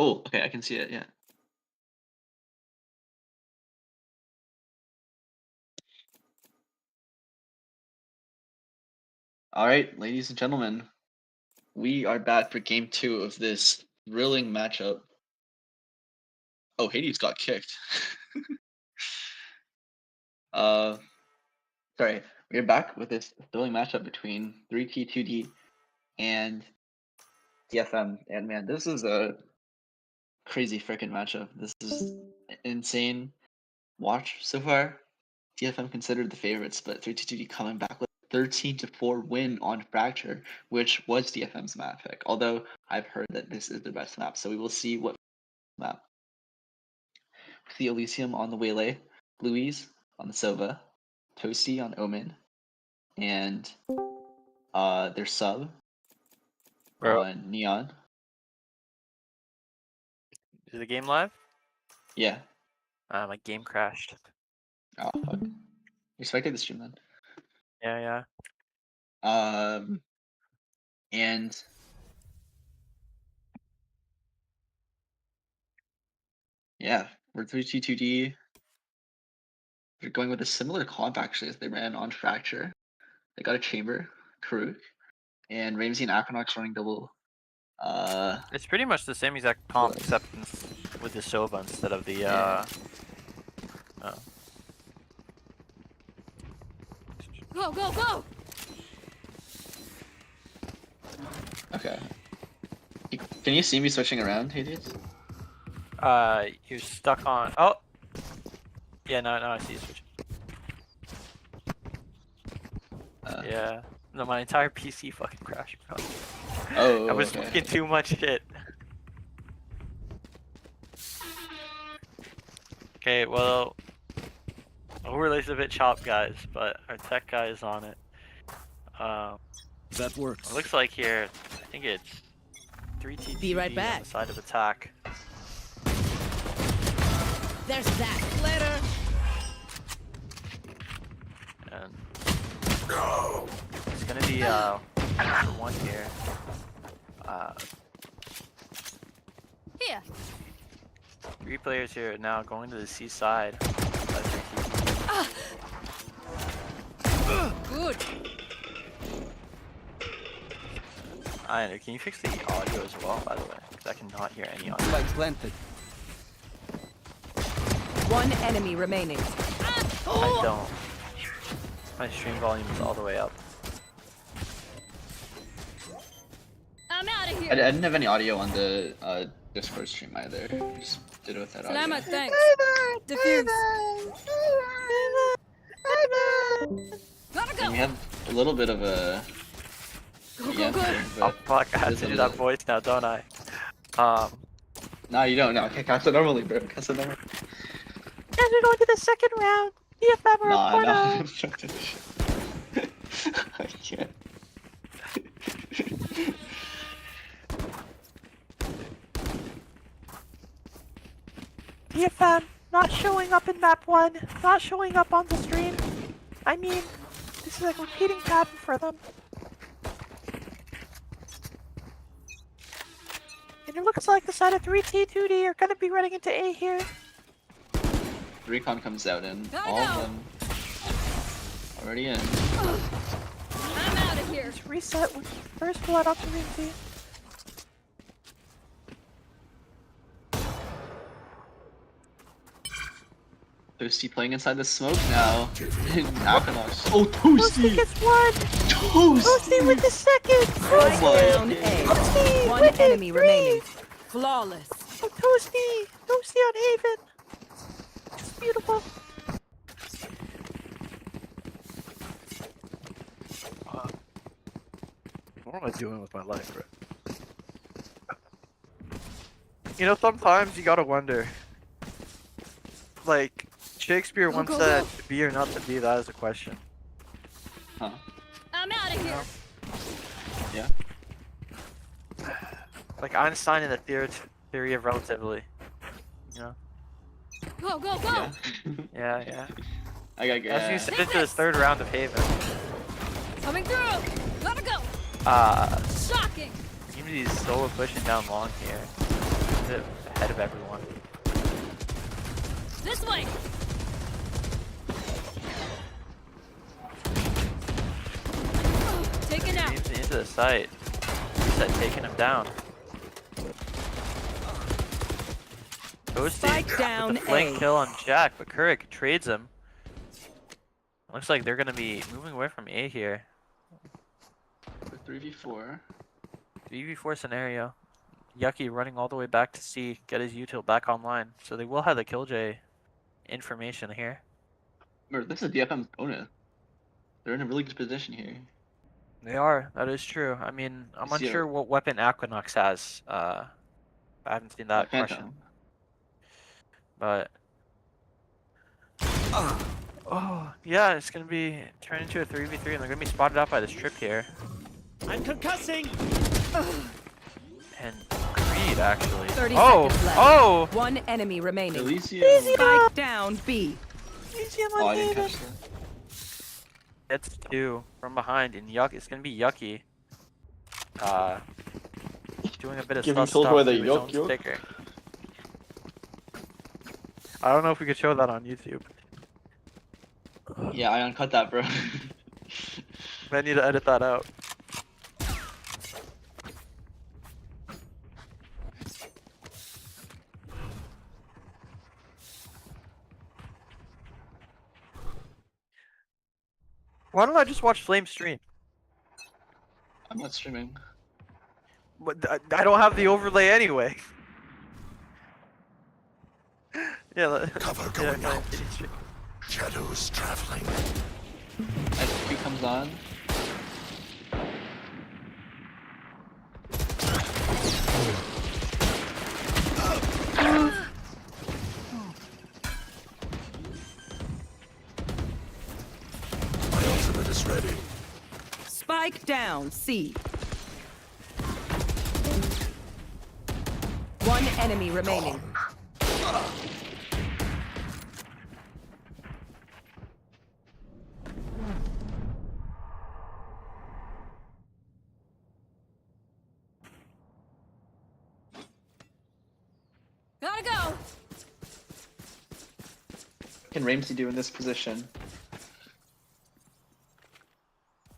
Oh, okay, I can see it. Yeah. All right, ladies and gentlemen, we are back for game 2 of this thrilling matchup. Oh, Hades got kicked. Sorry, we're back with this thrilling matchup between 3T2D and DFM. And man, this is a crazy freaking matchup. This is insane watch so far. DFM considered the favorites, but 3T2D coming back with a 13-4 win on Fracture, which was DFM's map pick. Although I've heard that this is their best map, so we will see what map. The Elysium on the Waylay, Louise on the Sova, Toasty on Omen, and their sub Bro, on Neon. is the game live? Yeah. My game crashed. Oh, fuck. Respected the stream then. Yeah. And yeah, we're 3T2D. They're going with a similar comp actually as they ran on Fracture. They got a Chamber, Karuk, and Ramsey and Aquanox running double. It's pretty much the same exact comp What? except with the Sova instead of the Yeah. Go, go, go! Okay. Can you see me switching around, Hades? You're stuck on. Oh. Yeah, no, I see you switching. Yeah. No, my entire PC fucking crashed, bro. Oh, I was okay. fucking too much shit. Okay, well, overlay's a bit chopped, guys, but our tech guy is on it. That works. It looks like here, I think it's 3T2D Be right on back. the side of attack. There's that. Later. And it's gonna be one here. Here. 3 players here now going to the C side. Good. Aayan, can you fix the audio as well, by the way? Because I cannot hear any audio. Spike planted. One enemy remaining. I don't. My stream volume is all the way up. I'm out of I here. didn't have any audio on the Discord stream either. I just did it with that audio. Salamat, thanks. Diffuse. Gotta And go. we have a little bit of a Go, yeah, go, go. Oh fuck, I have There's to a do that little- voice now, don't I? No, you don't. No, okay, cast it normally, bro. Cast it normally. As we go into the second round, DFM are Nah, up no. 4-0. I can't. DFM not showing up in map 1, not showing up on the stream. I mean, this is like a repeating pattern for them. And it looks like the side of 3T2D are gonna be running into A here. Recon comes out and Gotta all of go. them already in. I'm out of here. Let's reset with first blood off the Ramsey. Toasty playing inside the smoke now. Aquanox. Oh, Toasty Toasty! gets one! Toasty! Toasty with the second! Oh my Down A. Toasty One with enemy it, remaining. three! Flawless. Oh, Toasty! Toasty on Haven! Just beautiful. What am I doing with my life, bro? You know, sometimes you gotta wonder. Like, Shakespeare once go, said, go. to be or not to be, that is a question. Huh. I'm out of here. Yeah. Like Einstein in the theory of relativity. You know? Go, go, go. Yeah. Yeah. I got As you said into the third round of Haven. Coming through. Gotta go. Uh, Shocking. Unity's solo pushing down long here. bit ahead of everyone. This way. Taken out. Into the site. Reset taking him down. Toasty Spike down with the flank A. kill on Jack, but Kurik trades him. Looks like they're gonna be moving away from A here. 3v4. 3v4 scenario. Yucky running all the way back to C, get his util back online. So they will have the Killjoy information here. Remember, this is DFM's bonus. They're in a really good position here. They are, that is true. I mean, I'm See, unsure what weapon Aquinox has. I haven't seen that question. Phantom. But oh yeah, it's gonna be turned into a 3v3 and they're gonna be spotted out by this trip here. I'm concussing. And Creed actually. 30 Oh! seconds left. Oh! One enemy remaining. Elysium. Spike down B. Oh, I didn't catch that. It's 2 from behind and it's gonna be Yucky. Doing a bit of Giving stuff Killjoy the with his own yuck. sticker. I don't know if we could show that on YouTube. Yeah, Aayan, cut that, bro. I need to edit that out. Why don't I just watch Flame stream? I'm not streaming. But I don't have the overlay anyway. Yeah, Cover yeah, going out. stream. Shadows traveling. As Q comes on. My ultimate is ready. Spike down C. One enemy remaining. Gotta go. What can Ramsey do in this position?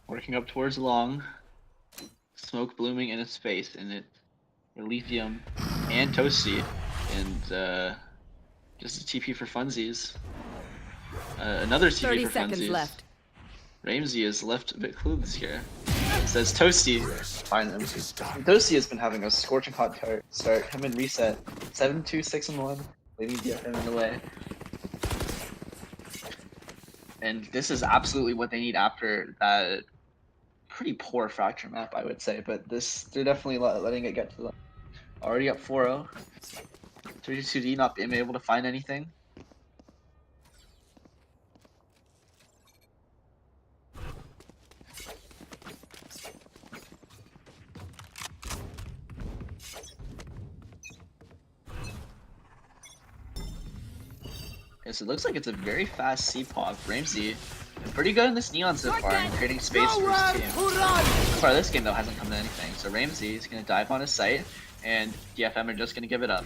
Working up towards long. Smoke blooming in his face, and it's Elysium and Toasty. And just a TP for funsies. Another TP 30 for seconds funsies. left. Ramsey is left a bit clueless here. It says Toasty. Find them. It is done. Toasty has been having a scorching hot start. Him and reset. 7-2, 6-1. Leading DFM in the way. And this is absolutely what they need after that pretty poor fracture map, I would say. But they're definitely letting it get to them. Already up 4-0. 32D not being able to find anything. So it looks like it's a very fast C-pop. Ramsey, been pretty good in this Neon so far and creating space for his team. So far this game though hasn't come to anything. So Ramsey is going to dive on his site and DFM are just going to give it up.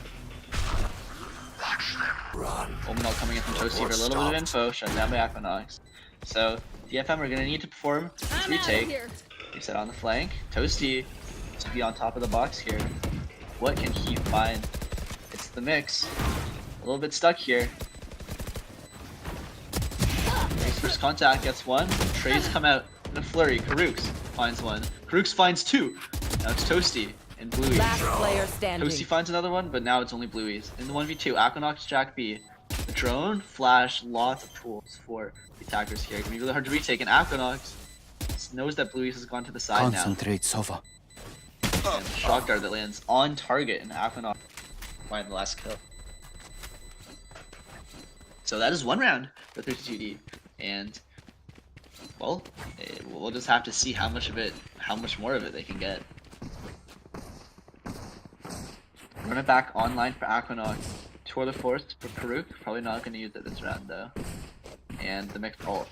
Run. Omenal coming in from Toasty for a little bit of info, shut down by Aquinox. So DFM are going to need to perform this I'm out of retake. here. Reset on the flank. Toasty to be on top of the box here. What can he find? It's the mix. A little bit stuck here. Makes first contact, gets one. Trays come out in a flurry. Karooks finds one. Karooks finds two. Now it's Toasty and Bluey. Last player standing. Toasty finds another one, but now it's only Bluey's. In the 1v2, Aquinox, Jack B. The drone, flash, lots of tools for the attackers here. It's gonna be really hard to retake, and Aquinox knows that Bluey's has gone to the side now. Concentrate, Sova. And the shot guard that lands on target, and Aquinox find the last kill. So that is one round for 32D, and well, we'll just have to see how much more of it they can get. Run it back online for Aquinox. Tour de Force for Karuk. Probably not going to use it this round though. And the mixed ult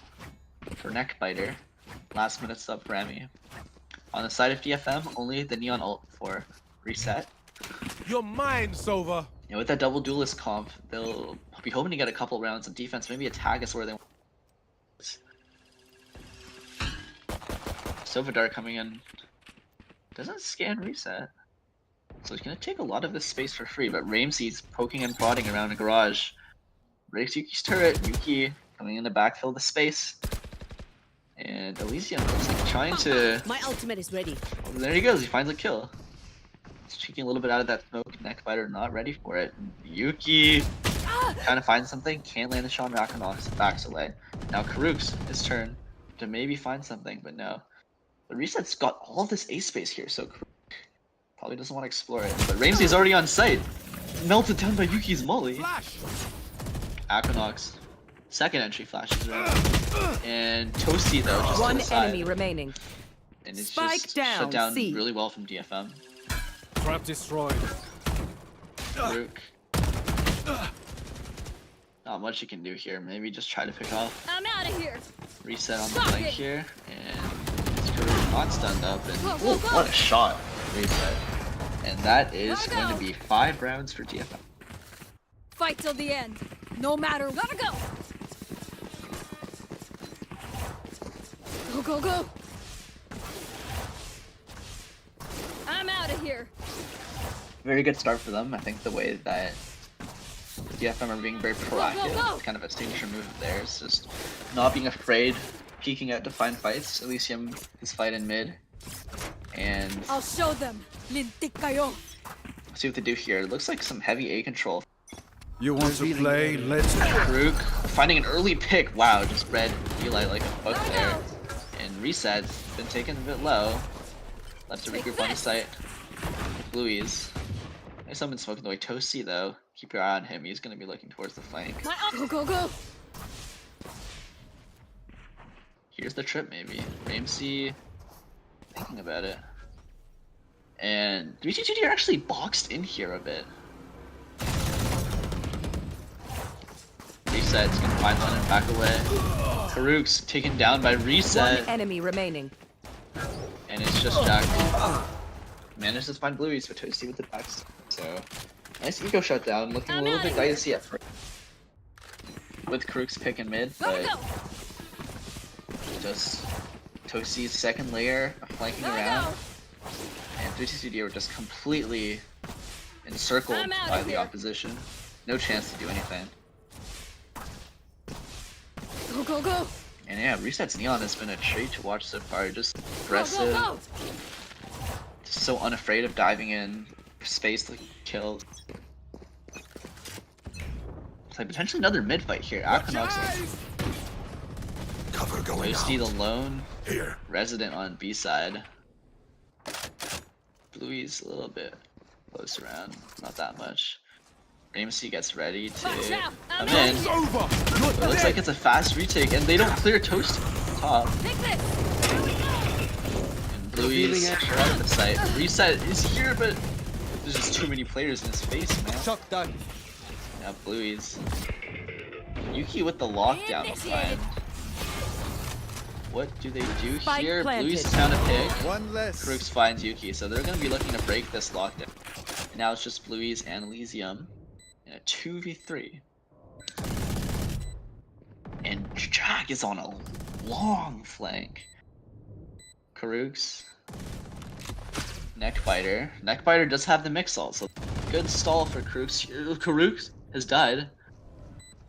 for Neckbiter. Last minute sub for Emmy. On the side of DFM, only the Neon ult for Reset. You're mine, Sova. You know, with that double duelist comp, they'll be hoping to get a couple rounds of defense, maybe attack us where they want. Sovadar coming in. Doesn't scan reset. So he's gonna take a lot of this space for free, but Ramsey's poking and prodding around a garage. Breaks Yuki's turret. Yuki coming in to backfill the space. And Elysium looks like trying to... My ultimate is ready. Oh, there he goes, he finds a kill. He's cheeking a little bit out of that smoke. Neckbiter not ready for it. Yuki trying to find something, can't land the shot on Rakanov, backs away. Now Karuk's his turn to maybe find something, but no. The reset's got all this ace space here, so Karuk probably doesn't want to explore it. But Ramsey's already on site. Melted down by Yuki's molly. Aquanox. Second entry flashes around. And Toasty though just One to the side. enemy remaining. And it's Spike just down, shut down C. really well from DFM. Trap destroyed. Rook. Not much you can do here. Maybe just try to pick off. I'm out of here. Reset on the Stop flank it. here. And it's not stunned up. And Go, go, oh, go. what a shot. Reset. And that is Gotta going to go. be 5 rounds for DFM. Fight till the end. No matter. Gotta go. Go, go, go. I'm out of here. Very good start for them. I think the way that DFM are being very proactive, go. it's kind of a signature move of theirs, just not being afraid, peeking out to find fights. Elysium his fight in mid, and I'll show them. Lintik kayo. see what they do here. It looks like some heavy A control. You want to play? Let's Rook finding an early pick. Wow, just read Eli like a hook there. And Reset's been taken a bit low. Left to regroup on the site. Louise. There's someone smoking the way. Toasty though. Keep your eye on him. He's gonna be looking towards the flank. Go, go, go. Here's the trip maybe. Ramsey thinking about it. And 3T2D are actually boxed in here a bit. Reset's gonna find one and back away. Karuk's taken down by Reset. One enemy remaining. And it's just Jack. Managed to find Blueies, but Toasty with the backs. So, nice eco shutdown. Looking a little bit dicey at first. With Karuk's pick in mid, but just Toasty's second layer flanking around. And 3T2D were just completely encircled by the opposition. No chance to do anything. Go, go, go. And yeah, Reset's Neon has been a treat to watch so far. Just aggressive, Go, go, just so unafraid of diving in space to kill. It's like potentially another mid fight here. Aquanox Cover going Toasty the out. lone Here. resident on B side. Bluey's a little bit close around, not that much. Ramsey gets ready to Watch out. come I'm in. out of here. It looks like it's a fast retake, and they don't clear Toast top. Take this. And Bluey's sure out of the site. Reset is here, but there's just too many players in his face, man. Shot done. Yeah, Bluey's. Yuki with the lockdown behind. What do they do Spike here? planted. Bluey's found a pick. One less. Crooks finds Yuki, so they're gonna be looking to break this lockdown. And now it's just Bluey's and Elysium in a 2v3. And Jack is on a long flank. Karuk's Neckbiter. Neckbiter does have the mix ult, so good stall for Karuk's. Karuk's has died.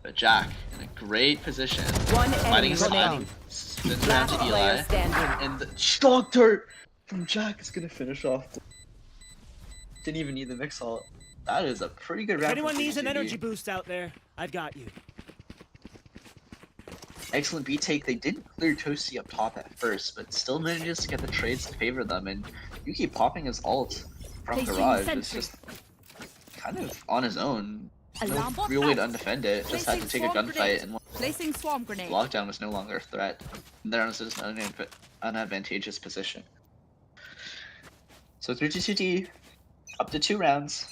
But Jack in a great position. One Fighting enemy his side. remaining. Spins around Last to Eli. player standing. And the stock dart from Jack is gonna finish off. Didn't even need the mix ult. That is a pretty good If round. anyone for needs an 3T2D. energy boost out there, I've got you. Excellent B take. They didn't clear Toasty up top at first, but still manages to get the trades to favor them. And Yuki popping his ult from Placing Garage is sentry. just kind of on his own. No Alarm bot real way to out. undefend it. Just had to take a gunfight, and Placing swarm grenade. lockdown was no longer a threat. And they're in an unadvantageous position. So 3T2D up to 2 rounds.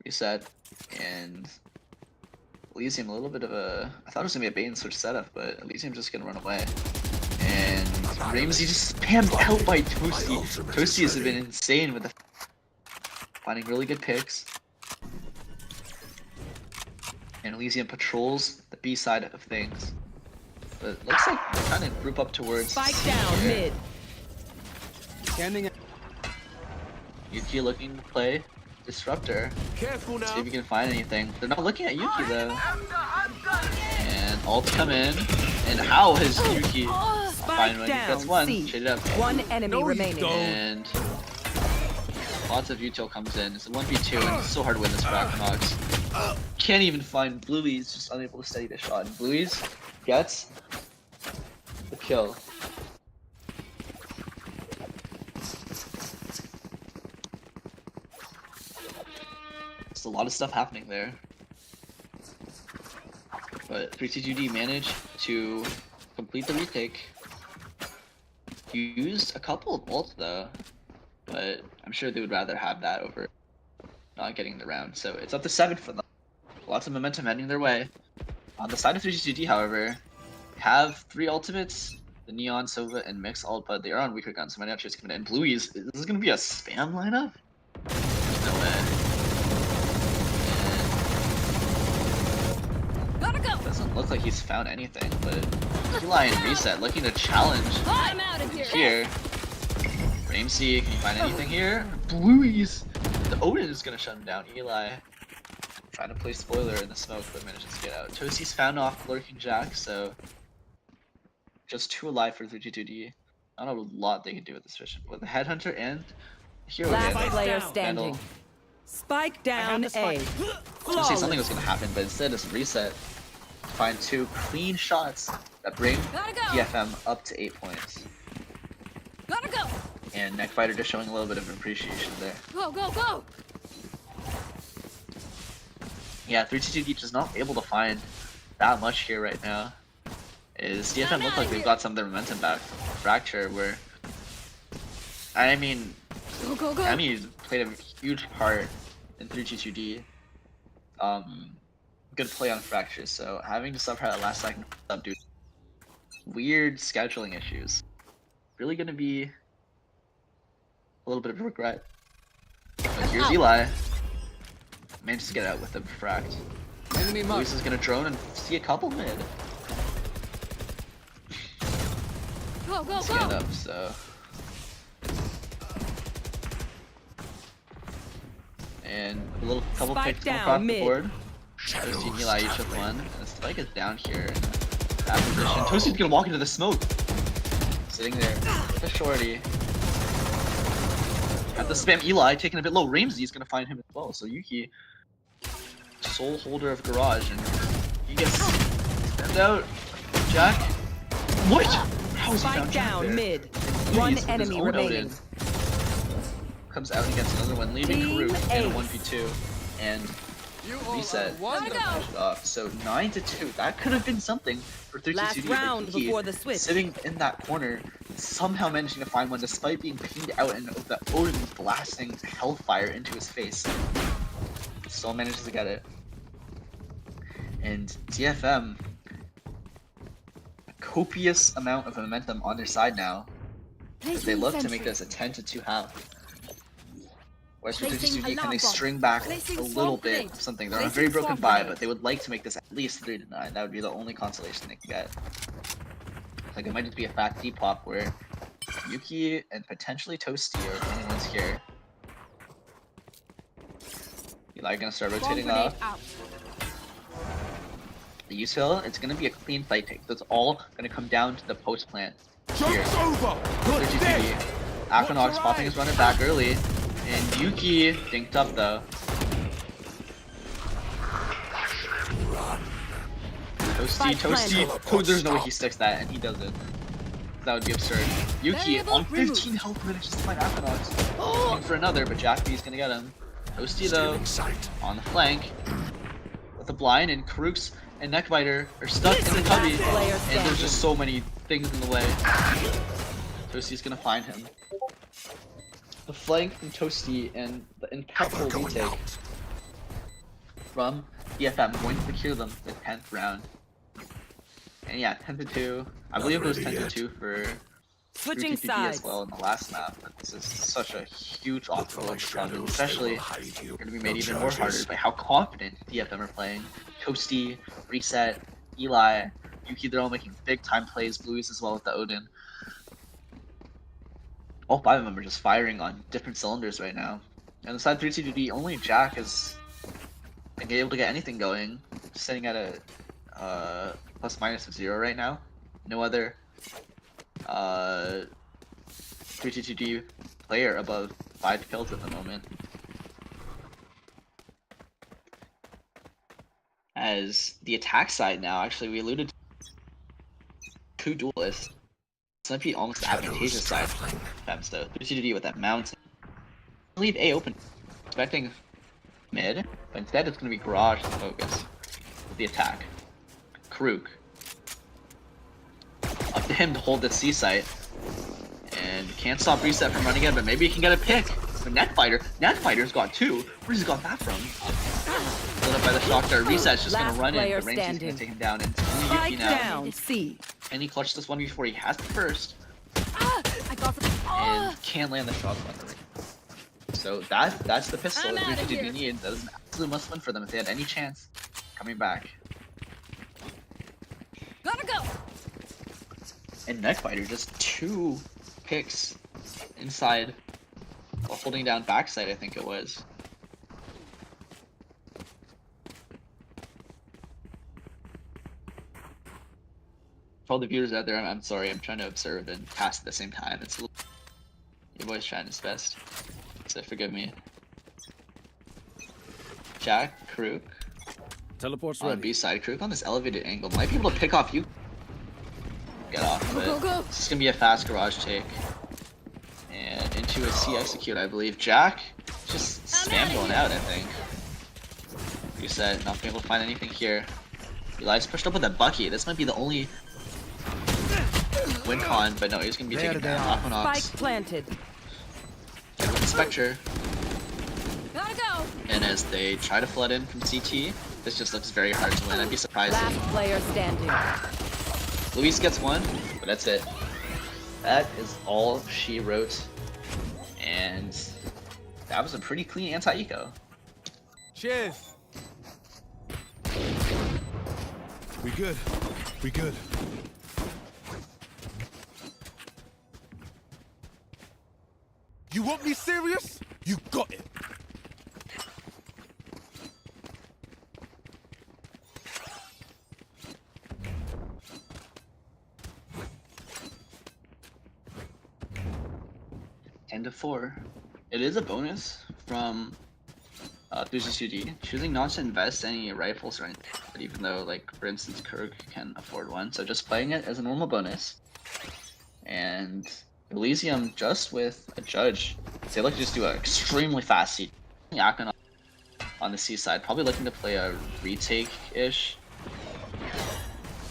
Reset, and Elysium a little bit of a... I thought it was going to be a bait and switch setup, but Elysium just going to run away. And Ramsey just spammed out by Toasty. Toasty has been insane with the finding really good picks. And Elysium patrols the B side of things. But it looks like they're trying to group up towards Spike down mid. Scanning. Yuki looking to play Disruptor. Careful See now. if you can find anything. They're not looking at Yuki though. And ults come in. And how has Yuki find one? down, That's one. C. Shade it up. One enemy No, you remaining. don't. And lots of util comes in. It's a 1v2 and it's so hard to win this Brackenhogs. Can't even find Bluey's, just unable to steady the shot. And Bluey's gets the kill. There's a lot of stuff happening there. But 3T2D managed to complete the retake. Used a couple of ults though, but I'm sure they would rather have that over not getting the round. So it's up to 7 for them. Lots of momentum heading their way. On the side of 3T2D, however, have 3 ultimates, the Neon, Sova, and Mix ult, but they are on weaker guns, so might not just coming in. Bluey's, is this gonna be a spam lineup? No way. Gotta go. Doesn't look like he's found anything, but Eli and Reset looking to challenge I'm out of here. here. Ramsey, can you find anything here? Bluey's! The Odin is gonna shut him down. Eli trying to play spoiler in the smoke, but manages to get out. Toasty's found off Lurking Jack, so just 2 alive for 3G2D. I don't know a lot they can do with this vision. With the Headhunter and Hero Last Vandal. player down. standing. Spike down the spike. A. I was gonna say Flawless. something was gonna happen, but instead it's Reset to find 2 clean shots that bring Gotta go. DFM up to 8 points. Gotta go. And Neckfighter just showing a little bit of appreciation there. Go, go, go. Yeah, 3T2D just not able to find that much here right now. Is DFM look like they've got some of their momentum back? Fracture, where I mean, Go, go, go. Emmy's played a huge part in 3G2D. Good play on Fracture, so having to sub her at last second sub due to weird scheduling issues. Really gonna be a little bit of a regret. But here's Eli. Manages to get out with the fract. Enemy mark. Luis is gonna drone and see a couple mid. Go, go, Stand go. up, so. And a little couple Spike picks come down, across the mid. board. Toasty and Eli each with one. And the spike is down here in that position. Toasty's gonna walk into the smoke. Sitting there with a shorty. At the spam Eli taking a bit low. Ramsey's gonna find him as well. So Yuki, sole holder of Garage, and he gets spammed out. Jack. What? How is he Spike found Jack down there? mid. Luis One with his enemy own remaining. Odin comes out against another one, leaving Team Karuk in a Ace. 1v2, and Reset is Gotta gonna go. finish it off. So 9-2. That could have been something for 3T2D. Last round but he, before the switch. sitting in that corner, somehow managing to find one despite being pinged out and the Odin blasting hellfire into his face. Still manages to get it. And DFM, a copious amount of momentum on their side now, as they look to make this a 10-2 half. Whereas for Placing 3T2D, can alarm they bomb. string back Placing a little swamp bit grenade. of something? They're on a Placing very broken swamp bye, grenade. but they would like to make this at least 3-9. That would be the only consolation they can get. Like it might just be a fat depop where Yuki and potentially Toasty are the only ones here. Eli gonna start Bomb rotating grenade off. out. The use hill, it's gonna be a clean fight take. That's all gonna come down to the post plant here. Joke's over. Good 3T2D. day. Aquanox popping his runner back early. And Yuki dinked up though. Toasty. Oh, there's no way he sticks that, and he doesn't. That would be absurd. Yuki Variable on 15 removed. health manages to find Aquanox. Looking for another, but Jack B's gonna get him. Toasty though, Stealing sight. on the flank. With the blind, and Karuk's and Neckbiter are stuck in the cubby. Player And standing. there's just so many things in the way. Toasty's gonna find him. The flank from Toasty and the impeccable Cover going retake out. from DFM going to secure them the 10th round. And yeah, 10-2. I believe it was 10-2 for Switching 3TPD sides. as well in the last map. But this is such a huge Look obstacle like to Providence, shadows, especially they will hide you. going to be No made even more harder charges. by how confident DFM are playing. Toasty, Reset, Eli, Yuki, they're all making big time plays. Bluey's as well with the Odin. All 5 of them are just firing on different cylinders right now. And the side 3TPD, only Jack is able to get anything going, sitting at a plus minus of 0 right now. No other 3TPD player above 5 kills at the moment. As the attack side now, actually, we alluded to 2 duelists. This might be almost the advantageous side for them, so 3TPD with that mountain. Leave A open, expecting mid, but instead it's going to be Garage the focus. The attack. Karuk. Up to him to hold the C site. And can't stop Reset from running in, but maybe he can get a pick. But Netfighter's got 2. Where's he got that from? Lit up by the shock dart. Reset's just going to run in, but Ramsey's going to take him down. And it's only Yuki Spike now. down. C. And he clutched this one before he has the first. I got And can't land the shots on the ring. So that's the pistol I'm that outta 3TPD here. need. That is an absolute must win for them if they had any chance coming back. Gotta go. And Netfighter just 2 picks inside while holding down backside, I think it was. For all the viewers out there, I'm sorry, I'm trying to observe and pass at the same time. It's a little... Your boy's trying his best, so forgive me. Jack, Karuk, Teleport's on ready. B side. Karuk on this elevated angle might be able to pick off you. Get off, but Go. this is gonna be a fast garage take. And into a C execute, I believe. Jack just spam going out, I think. Reset, not being able to find anything here. Eli's pushed up with a Bucky. This might be the only win con, but no, he's gonna be taking down Aquanox. Spike planted. And with the Spectre. Gotta go. And as they try to flood in from CT, this just looks very hard to win. I'd be surprised Last if player standing. Luis gets 1, but that's it. That is all she wrote. And that was a pretty clean anti-eco. Cheers. We good. We good. You want me serious? You got it. To 4. It is a bonus from 3CD, choosing not to invest any rifles or anything, but even though, like, for instance, Kirk can afford one, so just playing it as a normal bonus. And Elysium just with a judge. They like to just do an extremely fast seat. Aayan on the C side, probably looking to play a retake-ish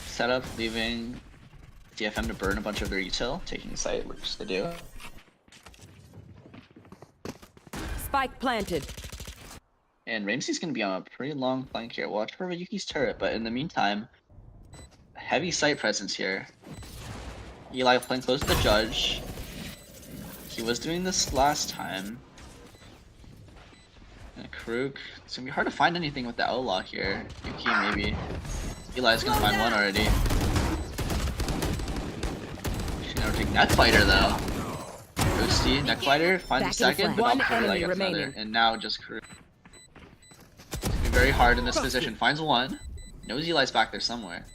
setup, leaving DFM to burn a bunch of their util, taking the site, which they do. Spike planted. And Ramsey's going to be on a pretty long flank here. Watch for Yuki's turret, but in the meantime, heavy site presence here. Eli playing close to the judge. He was doing this last time. And Karuk, it's going to be hard to find anything with the outlaw here. Yuki maybe. Eli's going to find one already. She's going to take Netfighter though. Roasty, Neckfighter, finds a second, but One not before enemy Eli gets another. remaining. And now just Karuk. It's gonna be very hard in this position. Finds 1. Knows Eli's back there somewhere.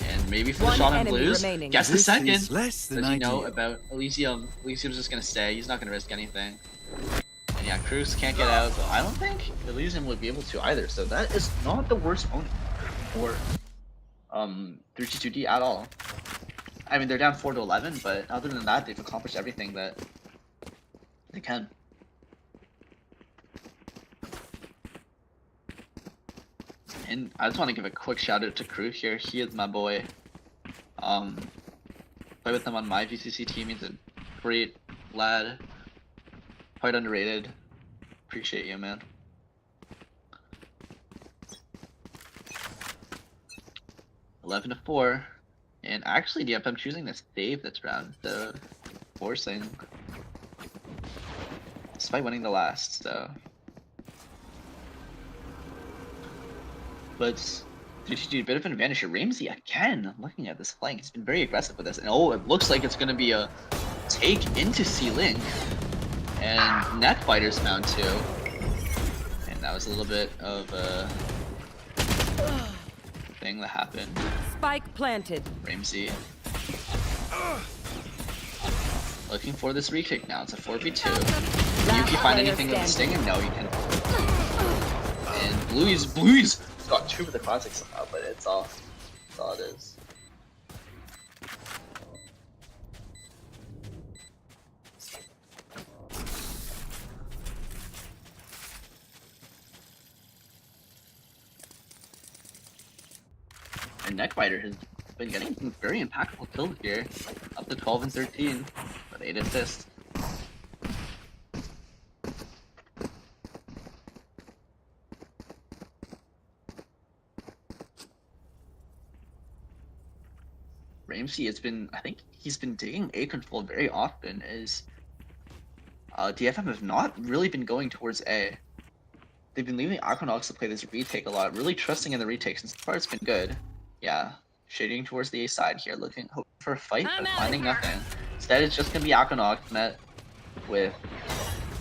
And maybe for the One shot on enemy blues, remaining. gets the This second. is less than Does he know ideal. about Elysium? Elysium's just gonna stay. He's not gonna risk anything. And yeah, Cruz can't get out, but I don't think Elysium would be able to either. So that is not the worst opponent for 3G2D at all. I mean, they're down 4-11, but other than that, they've accomplished everything that they can. And I just want to give a quick shout out to Crew here. He is my boy. Play with him on my VCC team. He's a great lad. Quite underrated. Appreciate you, man. (11-4). And actually, DFM choosing to save this round, so forcing, despite winning the last. So, but 3-2, bit of an advantage here. Ramsey again, looking at this flank, he's been very aggressive with this, and oh, it looks like it's going to be a take into C-Link, and Neckbiter's found too, and that was a little bit of a thing that happened. Spike planted. Ramsey looking for this re-kick now. It's a 4v2. You can find anything with the Stinger? No, you can. And Bluey's got 2 of the classics somehow, but it's all it is. And Neckbiter has been getting some very impactful kills here, up to 12 and 13 with 8 assists. Ramsey has been, I think he's been taking A control very often, as DFM have not really been going towards A. They've been leaving Aquanox to play this retake a lot, really trusting in the retakes, and so far it's been good. Yeah, shading towards the A side here, hoping for a fight, but finding nothing. Instead, it's just gonna be Aquanox met with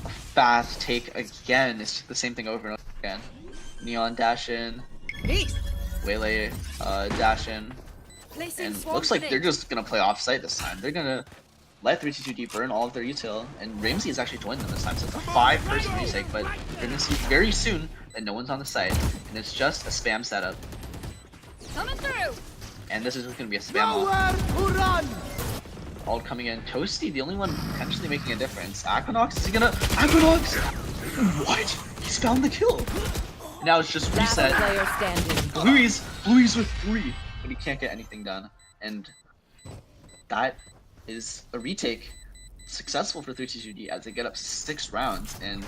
a fast take again. It's just the same thing over and over again. Neon dash in, Waylay dash in, and looks like they're just gonna play off-site this time. They're gonna let 3-2-D burn all of their util, and Ramsey has actually joined them this time, so it's a 5-person retake, but you're gonna see very soon that no one's on the site, and it's just a spam setup. Coming through. And this is just gonna be a spam all coming in. Toasty, the only one potentially making a difference. Aquanox, is he gonna... Aquanox! What? He's found the kill! Now it's just reset. Player standing. Bluey's with 3, but he can't get anything done. And that is a retake successful for 3-2-D as they get up 6 rounds, and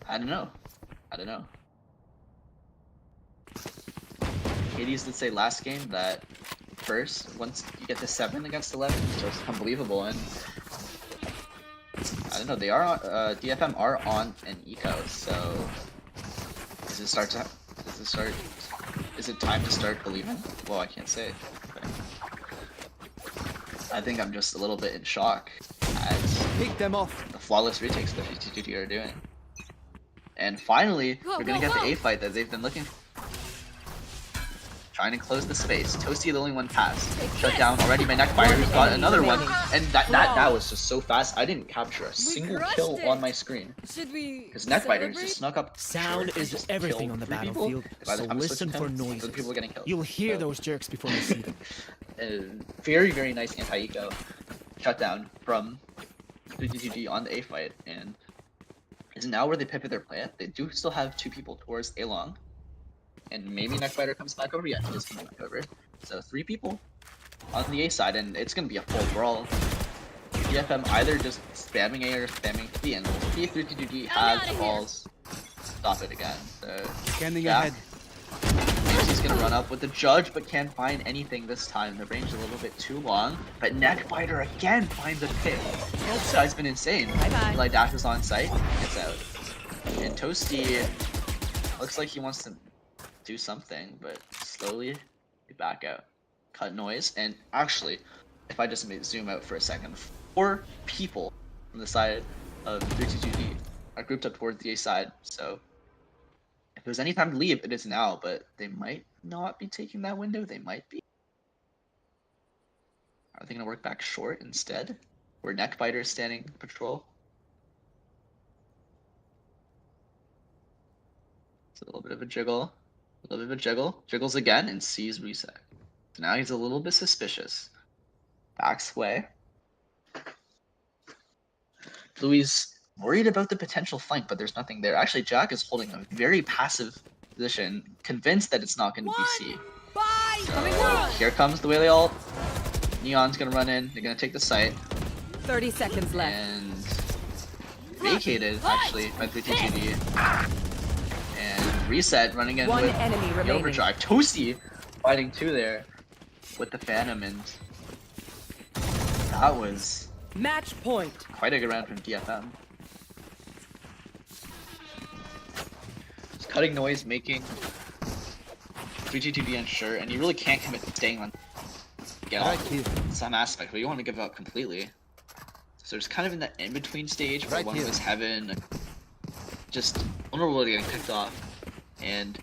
I don't know. Hades did say last game that first, once you get to 7 against 11, it's just unbelievable, and I don't know, they are DFM are on an eco, so is it time to start believing? Well, I can't say. But I think I'm just a little bit in shock at Pick them off. the flawless retakes that 3-2-D are doing. And finally, we're gonna get the A fight that they've been looking for. Trying to close the space. Toasty the only one passed. Shut down already by Neckbiter, who's got another one. And that was just so fast. I didn't capture a single kill on my screen. Because Neckbiter just snuck up. Sound is everything on the battlefield, so listen for noises. People are getting killed. You'll hear those jerks before you see them. Very, very nice anti-eco shutdown from 3-2-D on the A fight. And is now where they pivot their plan. They do still have 2 people towards A long. And maybe Neckbiter comes back over. Yeah, he is coming back over. So 3 people on the A side, and it's gonna be a full brawl. DFM either just spamming A or spamming B, and we'll see if 3-2-D has the balls to stop it again. So Scanning yeah. ahead. He's gonna run up with the judge, but can't find anything this time. The range is a little bit too long, but Neckbiter again finds a pick. This guy's been insane. Eli dashes on site, gets out. And Toasty looks like he wants to do something, but slowly back out. Cut noise, and actually, if I just zoom out for a second, 4 people on the side of 3-2-D are grouped up towards the A side, so if there's any time to leave, it is now, but they might not be taking that window. They might be. Are they going to work back short instead? Where Neckbiter is standing patrol? It's a little bit of a jiggle. Jiggles again, and sees reset. So now he's a little bit suspicious. Backs away. Louis worried about the potential flank, but there's nothing there. Actually, Jack is holding a very passive position, convinced that it's not going to be C. So here comes the Waylay ult. Neon's going to run in. They're going to take the site. 30 seconds left. And vacated, actually, by 3-2-D. And Reset running in One with enemy the remaining. overdrive. Toasty fighting 2 there with the Phantom, and that was Match point. quite a good round from DFM. Just cutting noise, making 3-2-2-D unsure, and you really can't commit to staying on get Right off here. some aspect, but you want to give up completely. So it's kind of in that in-between stage where Right one here. was Heaven, just vulnerability getting picked off, and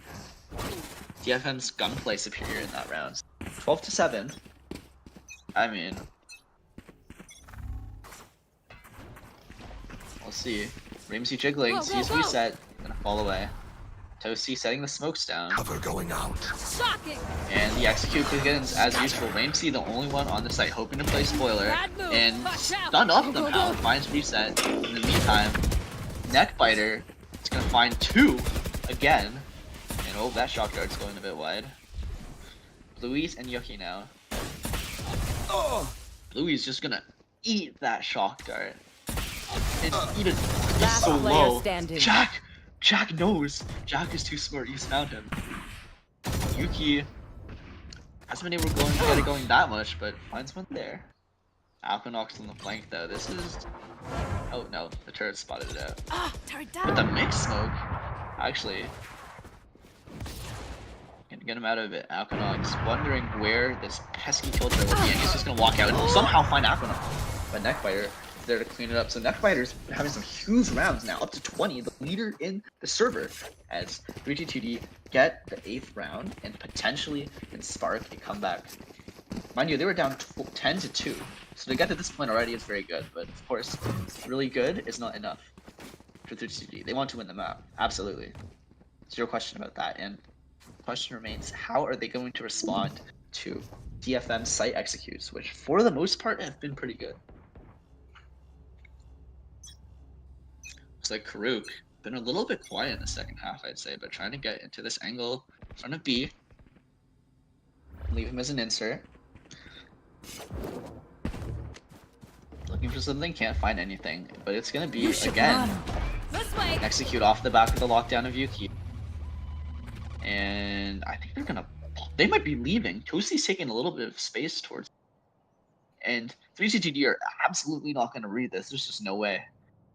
DFM's gunplay superior in that round. 12-7. I mean, we'll see. Ramsey jiggling, Go, go, sees go. reset, gonna fall away. Toasty setting the smokes down, Cover going out. Shocking! and the execute begins as usual. Ramsey, the only one on the site, hoping to play spoiler, Bad move. and Watch out. stun up Go, go, somehow, go. finds reset. In the meantime, Neckbiter is gonna find 2 again, and oh, that shock dart's going a bit wide. Bluey's and Yuki now. Bluey's just gonna eat that shock dart. And eat it. He's Last so player low. standing. Jack knows. Jack is too smart. He's found him. Yuki hasn't been able to get it going that much, but finds one there. Alkanox on the flank though. This is. Oh no, the turret spotted it out. Ah, turret But the down. mixed smoke, actually, can get him out of it. Alkanox wondering where this pesky kill throw will be, and he's just gonna walk out and somehow find Alkanox. But Neckbiter is there to clean it up. So Neckbiter's having some huge rounds now, up to 20, the leader in the server, as 3-2-2-D get the 8th round and potentially can spark a comeback. Mind you, they were down 10-2, so to get to this point already is very good, but of course, really good is not enough for 3-2-D. They want to win the map, absolutely. Zero question about that, and the question remains, how are they going to respond to DFM site executes, which for the most part have been pretty good. Looks like Karuk been a little bit quiet in the second half, I'd say, but trying to get into this angle in front of B. Leave him as an insert. Looking for something, can't find anything, but it's gonna be again This way. execute off the back of the lockdown of Yuki. And I think they might be leaving. Toasty's taking a little bit of space towards, and 3-2-D are absolutely not gonna read this. There's just no way.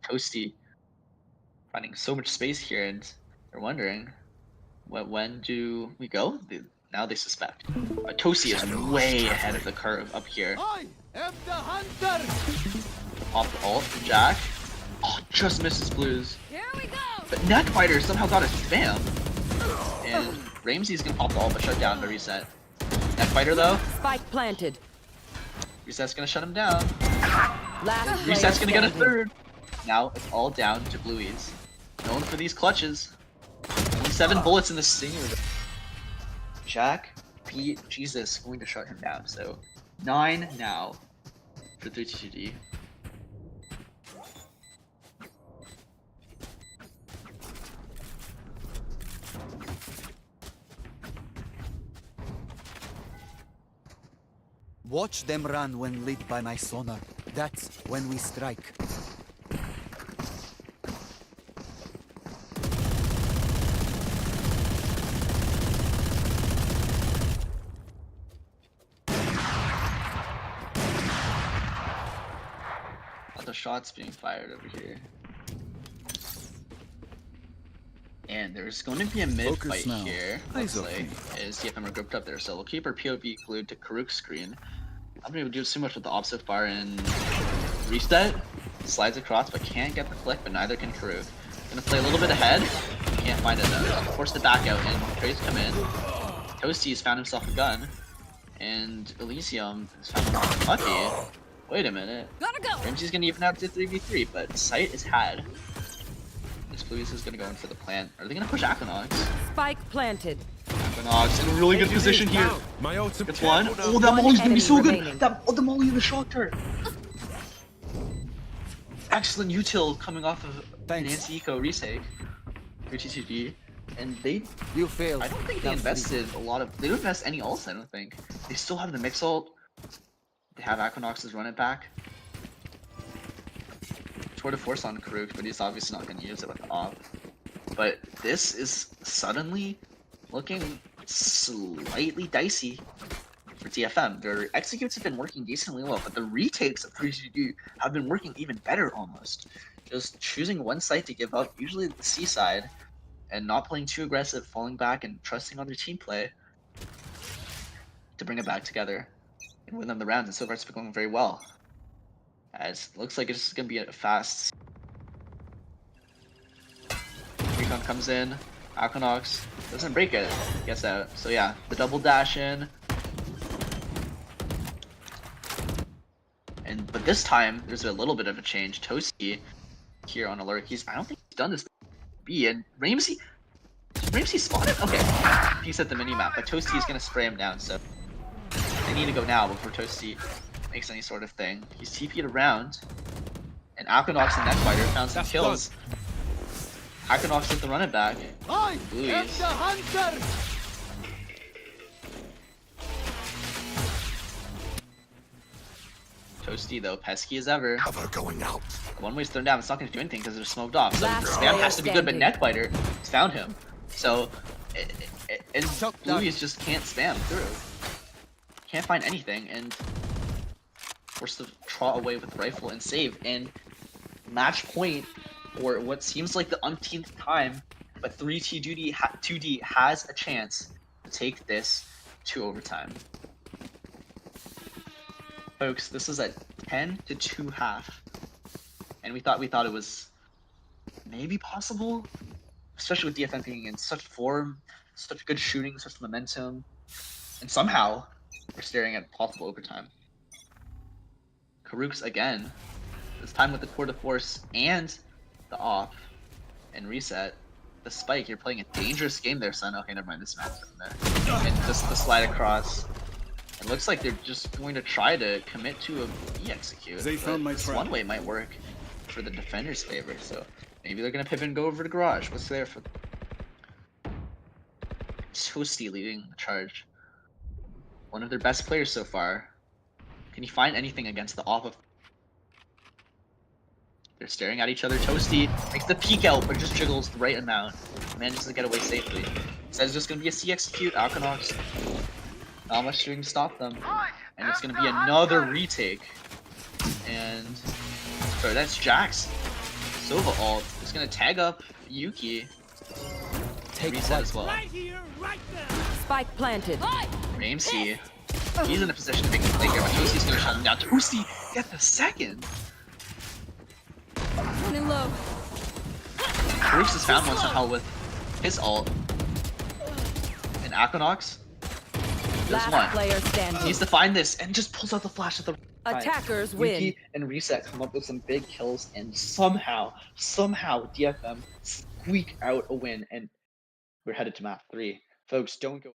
Toasty finding so much space here, and they're wondering, when do we go? Now they suspect. But Toasty is way ahead of the curve up here. I am the hunter. Off the ult from Jack. Oh, just misses Blues. Here we go. But Neckbiter somehow got a spam. And Ramsey's gonna pop the ult but shut down the reset. Neckbiter though, Spike planted. reset's gonna shut him down. Last player Reset's gonna get a standing. 3rd. Now it's all down to Bluey's. Known for these clutches. Only 7 bullets in the stinger. Jack, Pete, Jesus, going to shut him down. So 9 now for 3-2-D. Watch them run when lit by my sonar. That's when we strike. The shots being fired over here. And there's going to be a mid Focus fight now. here. Eyes Looks off like as DFM are grouped up there, so we'll keep our POV glued to Karuk's screen. I'm not able to do too much with the op so far, and reset slides across but can't get the flick, but neither can Karuk. Gonna play a little bit ahead, can't find it though. Forced to back out, and trades come in. Toasty's found himself a gun, and Elysium has found himself lucky. Wait a minute. Gotta go. Ramsey's gonna even out to 3v3, but sight is had. This Blues is gonna go in for the plant. Are they gonna push Aquanox? Spike planted. Aquanox in a really good position here. My ultimate. Gets one. Careful Oh, now. that One molly's gonna be so enemy good. remaining. The molly in the shot turret. Excellent util coming off of Thanks. Nancy Eco retake. 3-2-D. And they, You failed. I don't think they Now invested a lot of, they don't invest any ults, I don't think. They still have the mix ult. They have Aquanox's run it back. Tour de force on Karuk, but he's obviously not going to use it with the op. but this is suddenly looking slightly dicey for DFM. Their executes have been working decently well, but the retakes of 3GD have been working even better almost. Just choosing one side to give up, usually the C side, and not playing too aggressive, falling back and trusting on their team play to bring it back together and win them the rounds. And so far it's been going very well. As it looks like it's going to be a fast. Recon comes in, Alkanox doesn't break it, gets out. So yeah, the double dash in. But this time there's a little bit of a change. Toasty here on alert. I don't think he's done this B, and Ramsey spotted? Okay. He's at the minimap, but Toasty is gonna spray him down, so they need to go now before Toasty makes any sort of thing. He's TP'd around, and Alkanox and Netfighter found some kills. Alkanox hit the run it back. Blueies. Toasty though, pesky as ever. Cover going out. One way's thrown down, it's not going to do anything because they're smoked off. So Last spam player has to be good, but standing. Netfighter has found him. So, and Blueies just can't spam through. Can't find anything, and forced to trot away with the rifle and save. And match point, or what seems like the umpteenth time, but 2D has a chance to take this to overtime. Folks, this is a 10-2 half, and we thought it was maybe possible, especially with DFM being in such form, such good shooting, such momentum, and somehow we're staring at possible overtime. Karuk's again, this time with the core de force and the off and reset. The spike, you're playing a dangerous game there, son. Okay, never mind, this match in there. And just the slide across. It looks like they're just going to try to commit to a B execute. They found my this trap. one way might work for the defender's favor, so maybe they're gonna pivot and go over to garage. What's there for Toasty leading the charge? One of their best players so far. Can he find anything against the off of? They're staring at each other. Toasty makes the peek out, but just jiggles the right amount. Manages to get away safely. Says it's just gonna be a C execute. Alkanox. Not much doing to stop them. And it's gonna be another retake. And sorry, that's Jax. Sova ult is gonna tag up Yuki. Take Reset as well. Spike planted. Ramsey. He's in a position to make a play here, but Toasty's gonna shut him down. Toasty get the second. Running low. Bruce has found one somehow with his ult. And Alkanox. There's Last one. player He standing. needs to find this and just pulls out the flash at the right time. Attackers win. Yuki and Reset come up with some big kills, and somehow DFM squeak out a win, and we're headed to map 3. Folks, don't go.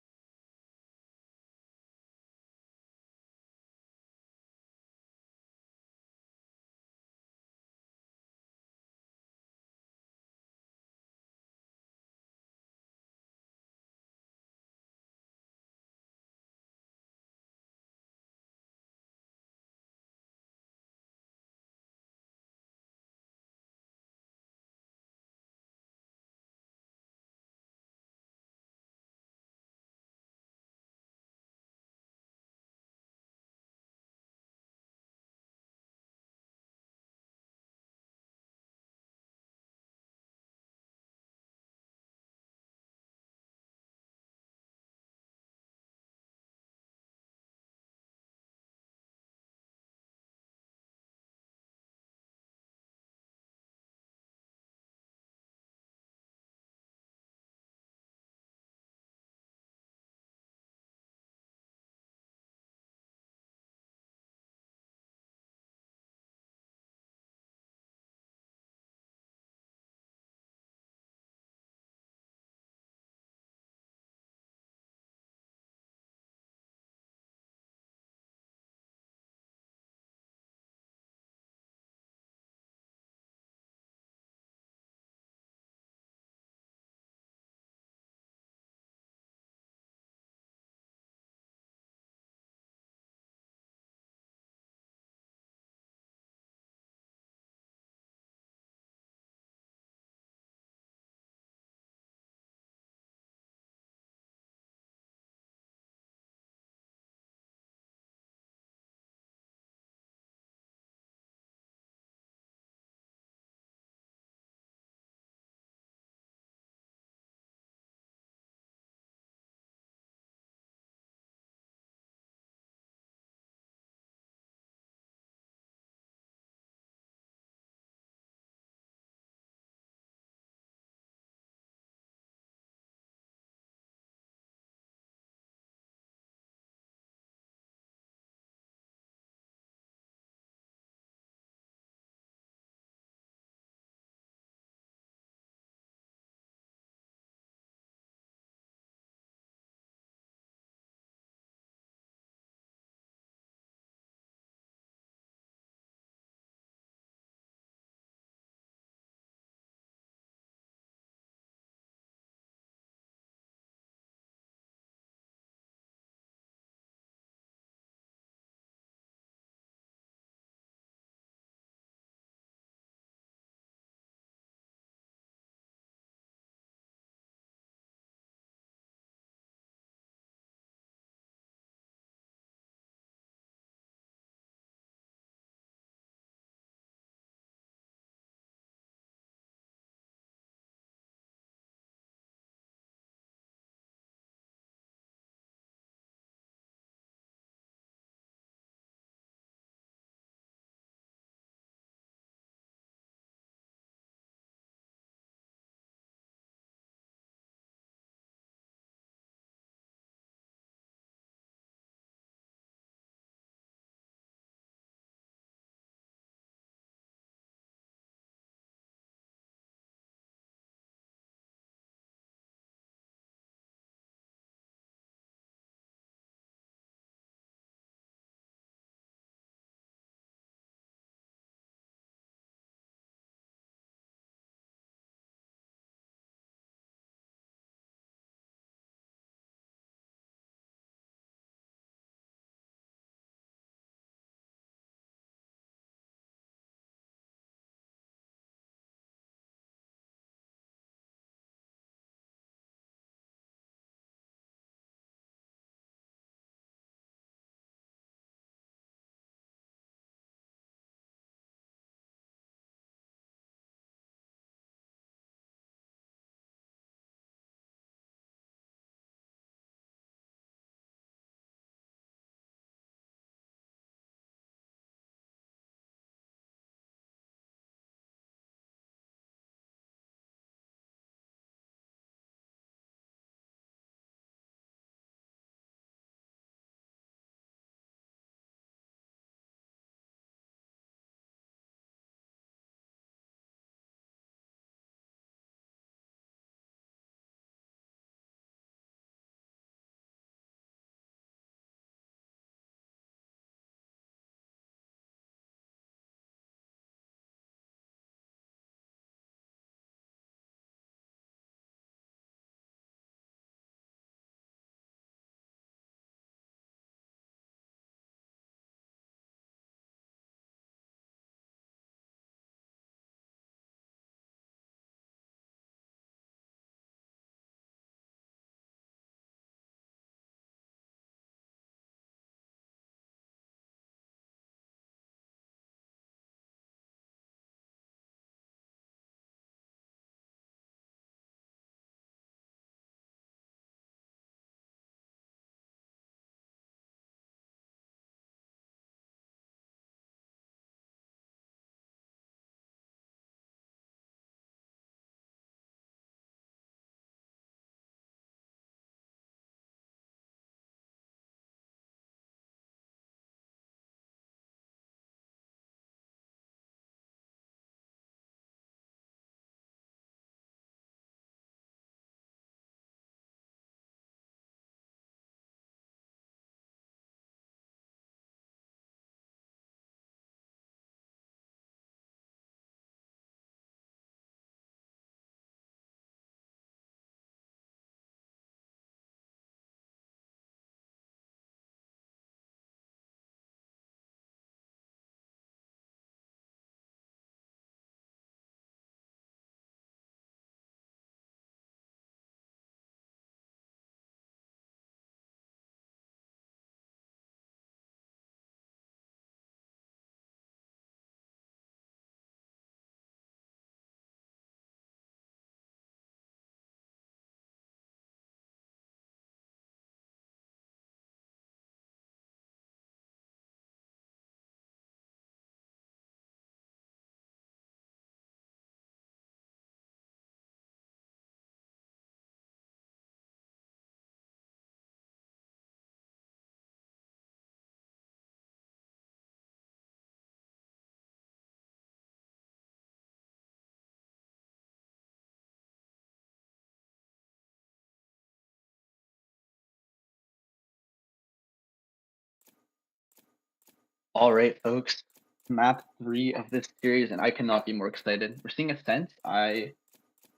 Alright, folks. Map 3 of this series, and I cannot be more excited. We're seeing Ascent. I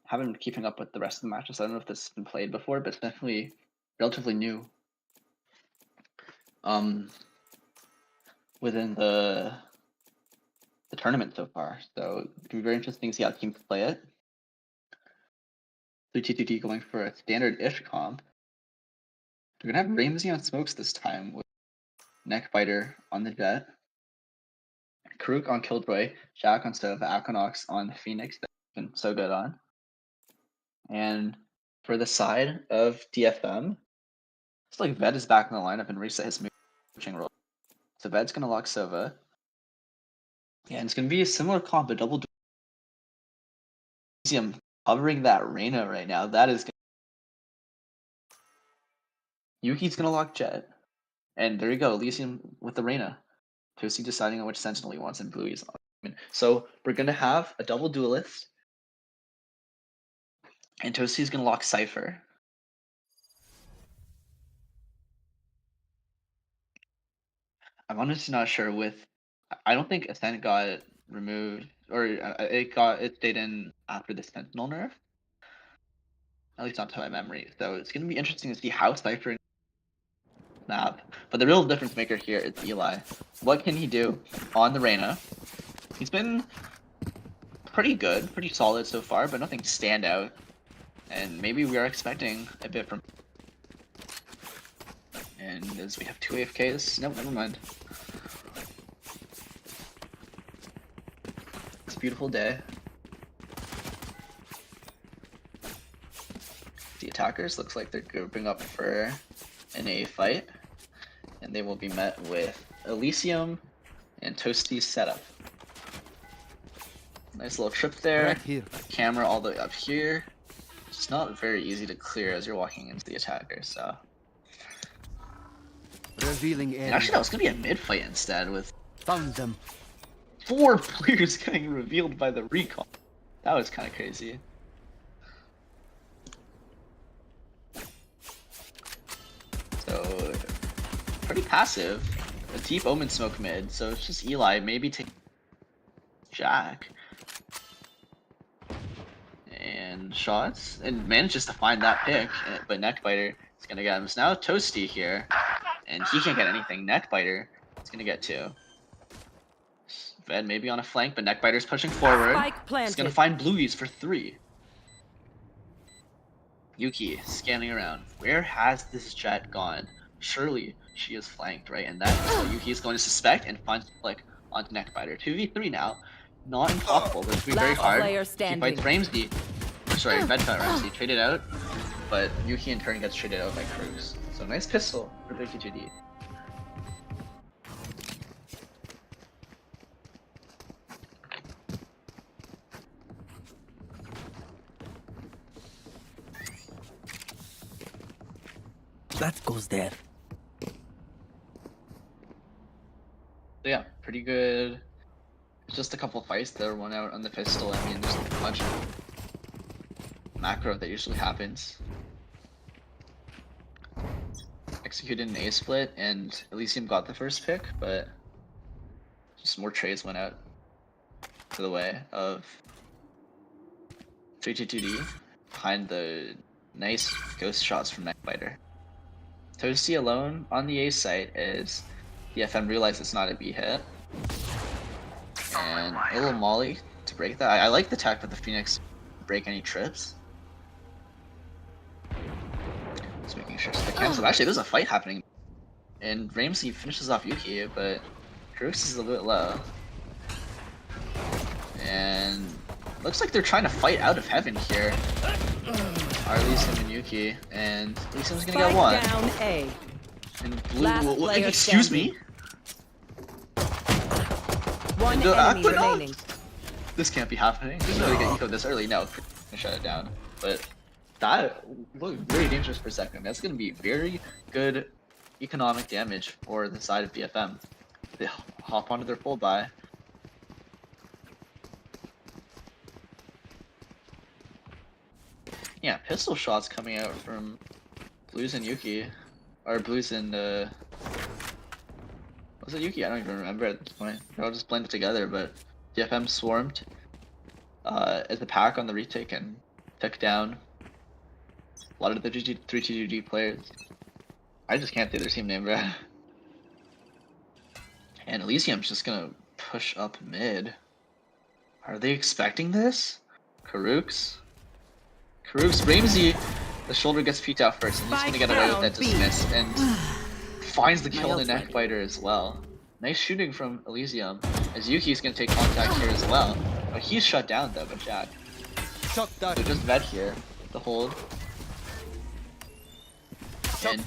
haven't been keeping up with the rest of the matches. I don't know if this has been played before, but it's definitely relatively new. Within the tournament so far. So it's gonna be very interesting to see how teams play it. 3T2D going for a standard-ish comp. We're gonna have Ramsey on smokes this time with Neckbiter on the Jet, Karuk on Killjoy, Jack on Sova, Aquanox on Phoenix that's been so good on. And for the side of DFM, it's like Ved is back in the lineup and reset his coaching role. So Ved's gonna lock Sova. Yeah, and it's gonna be a similar comp, a double. See him covering that Reyna right now. That is. Yuki's gonna lock Jet. And there you go, Elysium with the Reyna. Toasty deciding on which Sentinel he wants, and Bluey's on. So we're gonna have a double duelist. And Toasty's gonna lock Cypher. I'm honestly not sure with. I don't think Ascent got removed, or it stayed in after the Sentinel nerf. At least not to my memory. So it's gonna be interesting to see how Cypher map. But the real difference maker here is Eli. What can he do on the Reyna? He's been pretty good, pretty solid so far, but nothing standout. And maybe we are expecting a bit from. And as we have 2 AFKs, nope, never mind. It's a beautiful day. The attackers looks like they're grouping up for an A fight, and they will be met with Elysium and Toasty's setup. Nice little trip there. Right here. Camera all the way up here. It's not very easy to clear as you're walking into the attacker, so. Revealing And area. actually, that was gonna be a mid fight instead, with Found them. 4 players getting revealed by the recall. That was kind of crazy. So, pretty passive. A deep omen smoke mid, so it's just Eli, maybe take Jack. And shots, and manages to find that pick, but Neckbiter is gonna get him. So now Toasty here, and he can't get anything. Neckbiter is gonna get 2. Ved maybe on a flank, but Neckbiter's pushing forward. Spike He's planted. gonna find Bluey's for 3. Yuki scanning around. Where has this Jet gone? Surely she is flanked, right? And that is what Yuki is going to suspect and finds the flick onto Neckbiter. 2v3 now. Not impossible, but it's going to be very Last hard. player He standing. fights Ramsey. Sorry, Ved fight Ramsey. Traded out, but Yuki in turn gets traded out by Cruz. So nice pistol for 32D. That goes there. So yeah, pretty good. Just a couple fights there, 1 out on the pistol. I mean, there's not much macro that usually happens. Executed an A split, and Elysium got the first pick, but just more trades went out to the way of 322D behind the nice ghost shots from Neckbiter. Toasty alone on the A site as DFM realized it's not a B hit. And a little molly to break that. I like the tech with the Phoenix break any trips. Just making sure it's the cancel. Actually, there's a fight happening. And Ramsey finishes off Yuki, but Crux is a bit low. And looks like they're trying to fight out of heaven here. Are Elysium and Yuki, and Elysium's gonna get 1. Down A. And Blue, Last player excuse standing. me? One The enemy Aquanaut? remaining. This can't be happening. There's no way to get eco this early. No, shut it down. But that looked very dangerous for a second. That's gonna be very good economic damage for the side of DFM. They hop onto their full buy. Yeah, pistol shots coming out from Blues and Yuki. Or Blues and Was it Yuki? I don't even remember at this point. They're all just blended together, but DFM swarmed as the pack on the retake and took down a lot of the 3T2D players. I just can't say their team name, bro. And Elysium's just gonna push up mid. Are they expecting this? Karooks, Ramsey, the shoulder gets peeked out first, and he's gonna get away with that dismiss, and finds the kill in the neckbiter as well. Nice shooting from Elysium, as Yuki's gonna take contact here as well. But he's shut down though, by Jack. Shock dart. So just vet here, the hold. And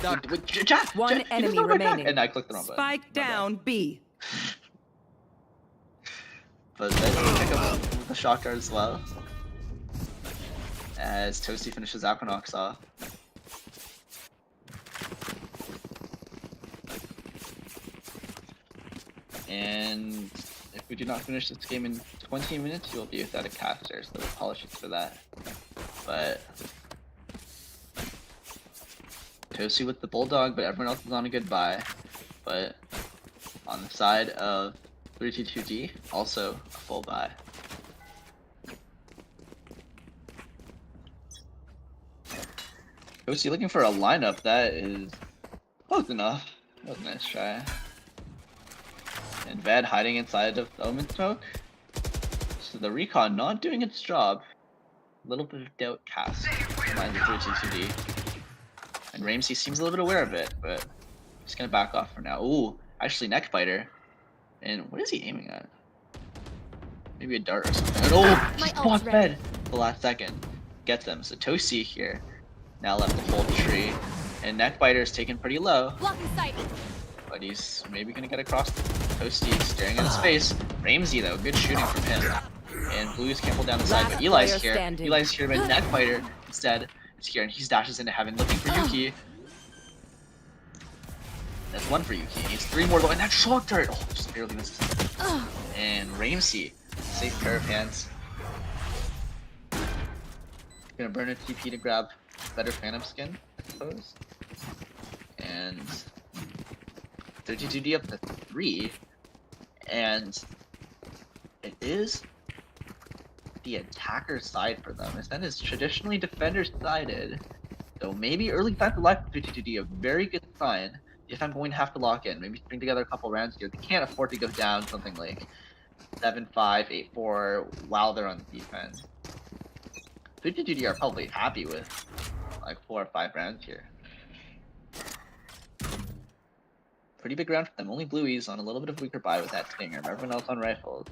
Jack! One Jack, enemy right back. remaining. And I clicked the wrong button. Spike down B. But let's pick up the shock guard as well. As Toasty finishes Aquanox off. And if we do not finish this game in 20 minutes, you'll be without a caster, so apologies for that. But Toasty with the Bulldog, but everyone else is on a goodbye. But on the side of 3T2D, also a full buy. Toasty looking for a lineup that is close enough. That was a nice try. And Ved hiding inside of the Omen Smoke. So the recon not doing its job. A little bit of doubt cast behind the 3T2D. And Ramsey seems a little bit aware of it, but just gonna back off for now. Ooh, actually neckbiter. And what is he aiming at? Maybe a dart or something. And oh, he spot Fed the last second. Gets them. So Toasty here now left the full tree. And neckbiter is taken pretty low. Blocking sight. But he's maybe gonna get across. Toasty staring at his face. Ramsey though, good shooting from him. And Blue's can't pull down the side, but Eli's here. Standing. Eli's here, but neckbiter instead is here, and he dashes into heaven looking for Yuki. That's one for Yuki. He needs 3 more though, and that shock dart! Oh, just barely misses. And Ramsey, safe pair of hands. Gonna burn a TP to grab better Phantom skin, I suppose. And 32D up to 3. And it is the attacker side for them. Ascent is traditionally defender sided. So maybe early signs of life for 32D, a very good sign. If I'm going to have to lock in, maybe string together a couple rounds here. They can't afford to go down something like 7-5, 8-4 while they're on defense. 32D are probably happy with like 4 or 5 rounds here. Pretty big round for them. Only Bluey's on a little bit of weaker buy with that stinger. Everyone else on rifles.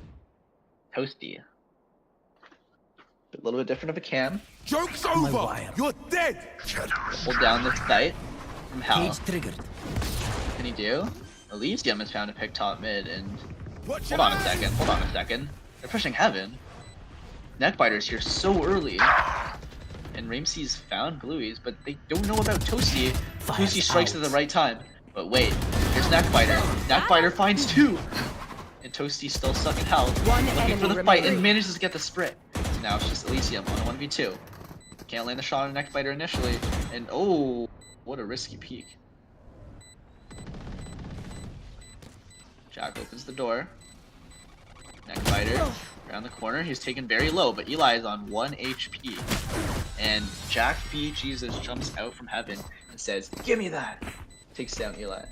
Toasty. A little bit different of a cam. Joke's over! You're dead! Hold down this sight from hell. Cage triggered. What can he do? Elysium has found a pick top mid and Watch hold on a second. They're pushing heaven. Neckbiter's here so early. And Ramsey's found Bluey's, but they don't know about Toasty. Toasty strikes at the right time. But wait, here's Neckbiter. Neckbiter finds 2! And Toasty's still stuck in hell. Looking for the fight and manages to get the sprit. Now it's just Elysium on a 1v2. Can't land the shot on Neckbiter initially. And oh, what a risky peek. Jack opens the door. Neckbiter around the corner. He's taken very low, but Eli is on 1 HP. And Jack B. Jesus jumps out from heaven and says, "Give me that!" Takes down Eli.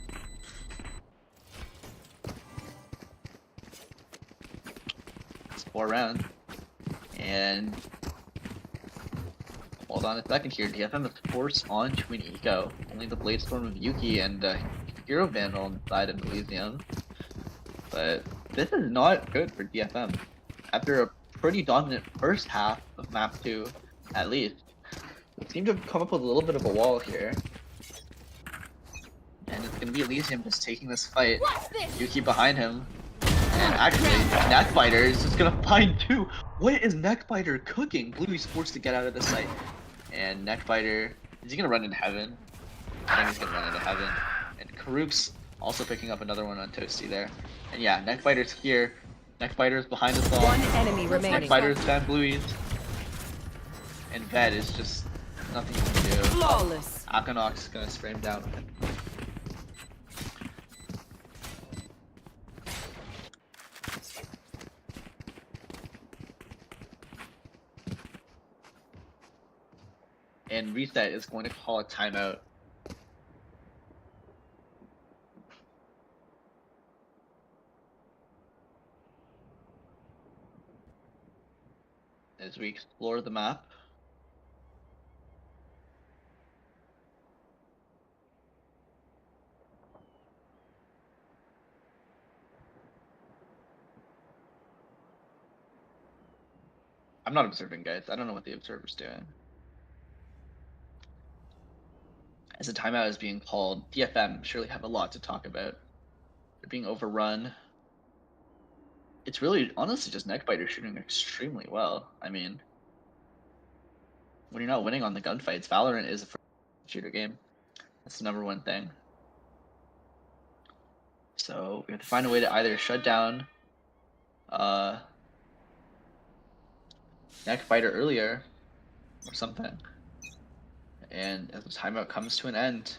It's 4 rounds. And hold on a second here. DFM is forced onto an eco. Only the Bladestorm of Yuki and Hero Vandal on the side of Elysium. But this is not good for DFM. After a pretty dominant first half of map 2, at least, they seem to have come up with a little bit of a wall here. And it's gonna be Elysium just taking this fight. Yuki behind him. And actually, Neckbiter is just gonna find 2. What is Neckbiter cooking? Bluey's forced to get out of the site. And Neckbiter, is he gonna run into heaven? I think he's gonna run into heaven. And Karuk's also picking up another one on Toasty there. And yeah, Neckbiter's here. Neckbiter's behind us all. 1 enemy remaining. Neckbiter's found Bluey's. And Ved is just nothing he can do. Flawless. Aquanox is gonna spray him down. and Reset is going to call a timeout. As we explore the map. I'm not observing, guys. I don't know what the observer's doing. As a timeout is being called, DFM surely have a lot to talk about. They're being overrun. It's really, honestly, just Neckbiter shooting extremely well. I mean, when you're not winning on the gunfights, Valorant is a shooter game. That's the number one thing. So we have to find a way to either shut down Neckbiter earlier or something. And as the timeout comes to an end,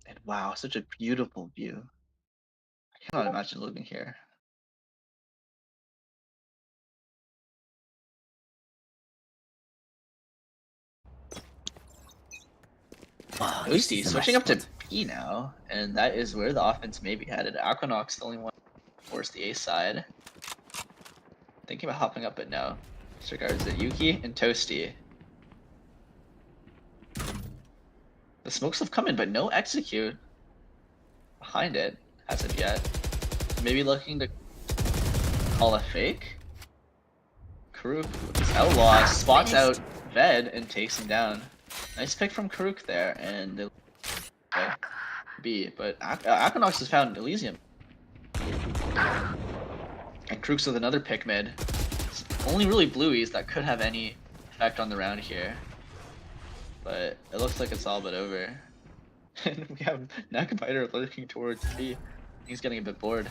and wow, such a beautiful view. I cannot imagine living here. Lucy switching up to B now, and that is where the offense may be headed. Aquanox the only one to force the A side. Thinking about hopping up, but no. Disregards it. Yuki and Toasty. The smokes have come in, but no execute behind it as of yet. Maybe looking to call a fake. Karuk with his L loss spots out Ved and takes him down. Nice pick from Karuk there, and they B, but Aquanox has found Elysium. And Karuk's with another pick mid. It's only really blueies that could have any effect on the round here. But it looks like it's all but over. And we have Neckbiter lurking towards B. He's getting a bit bored.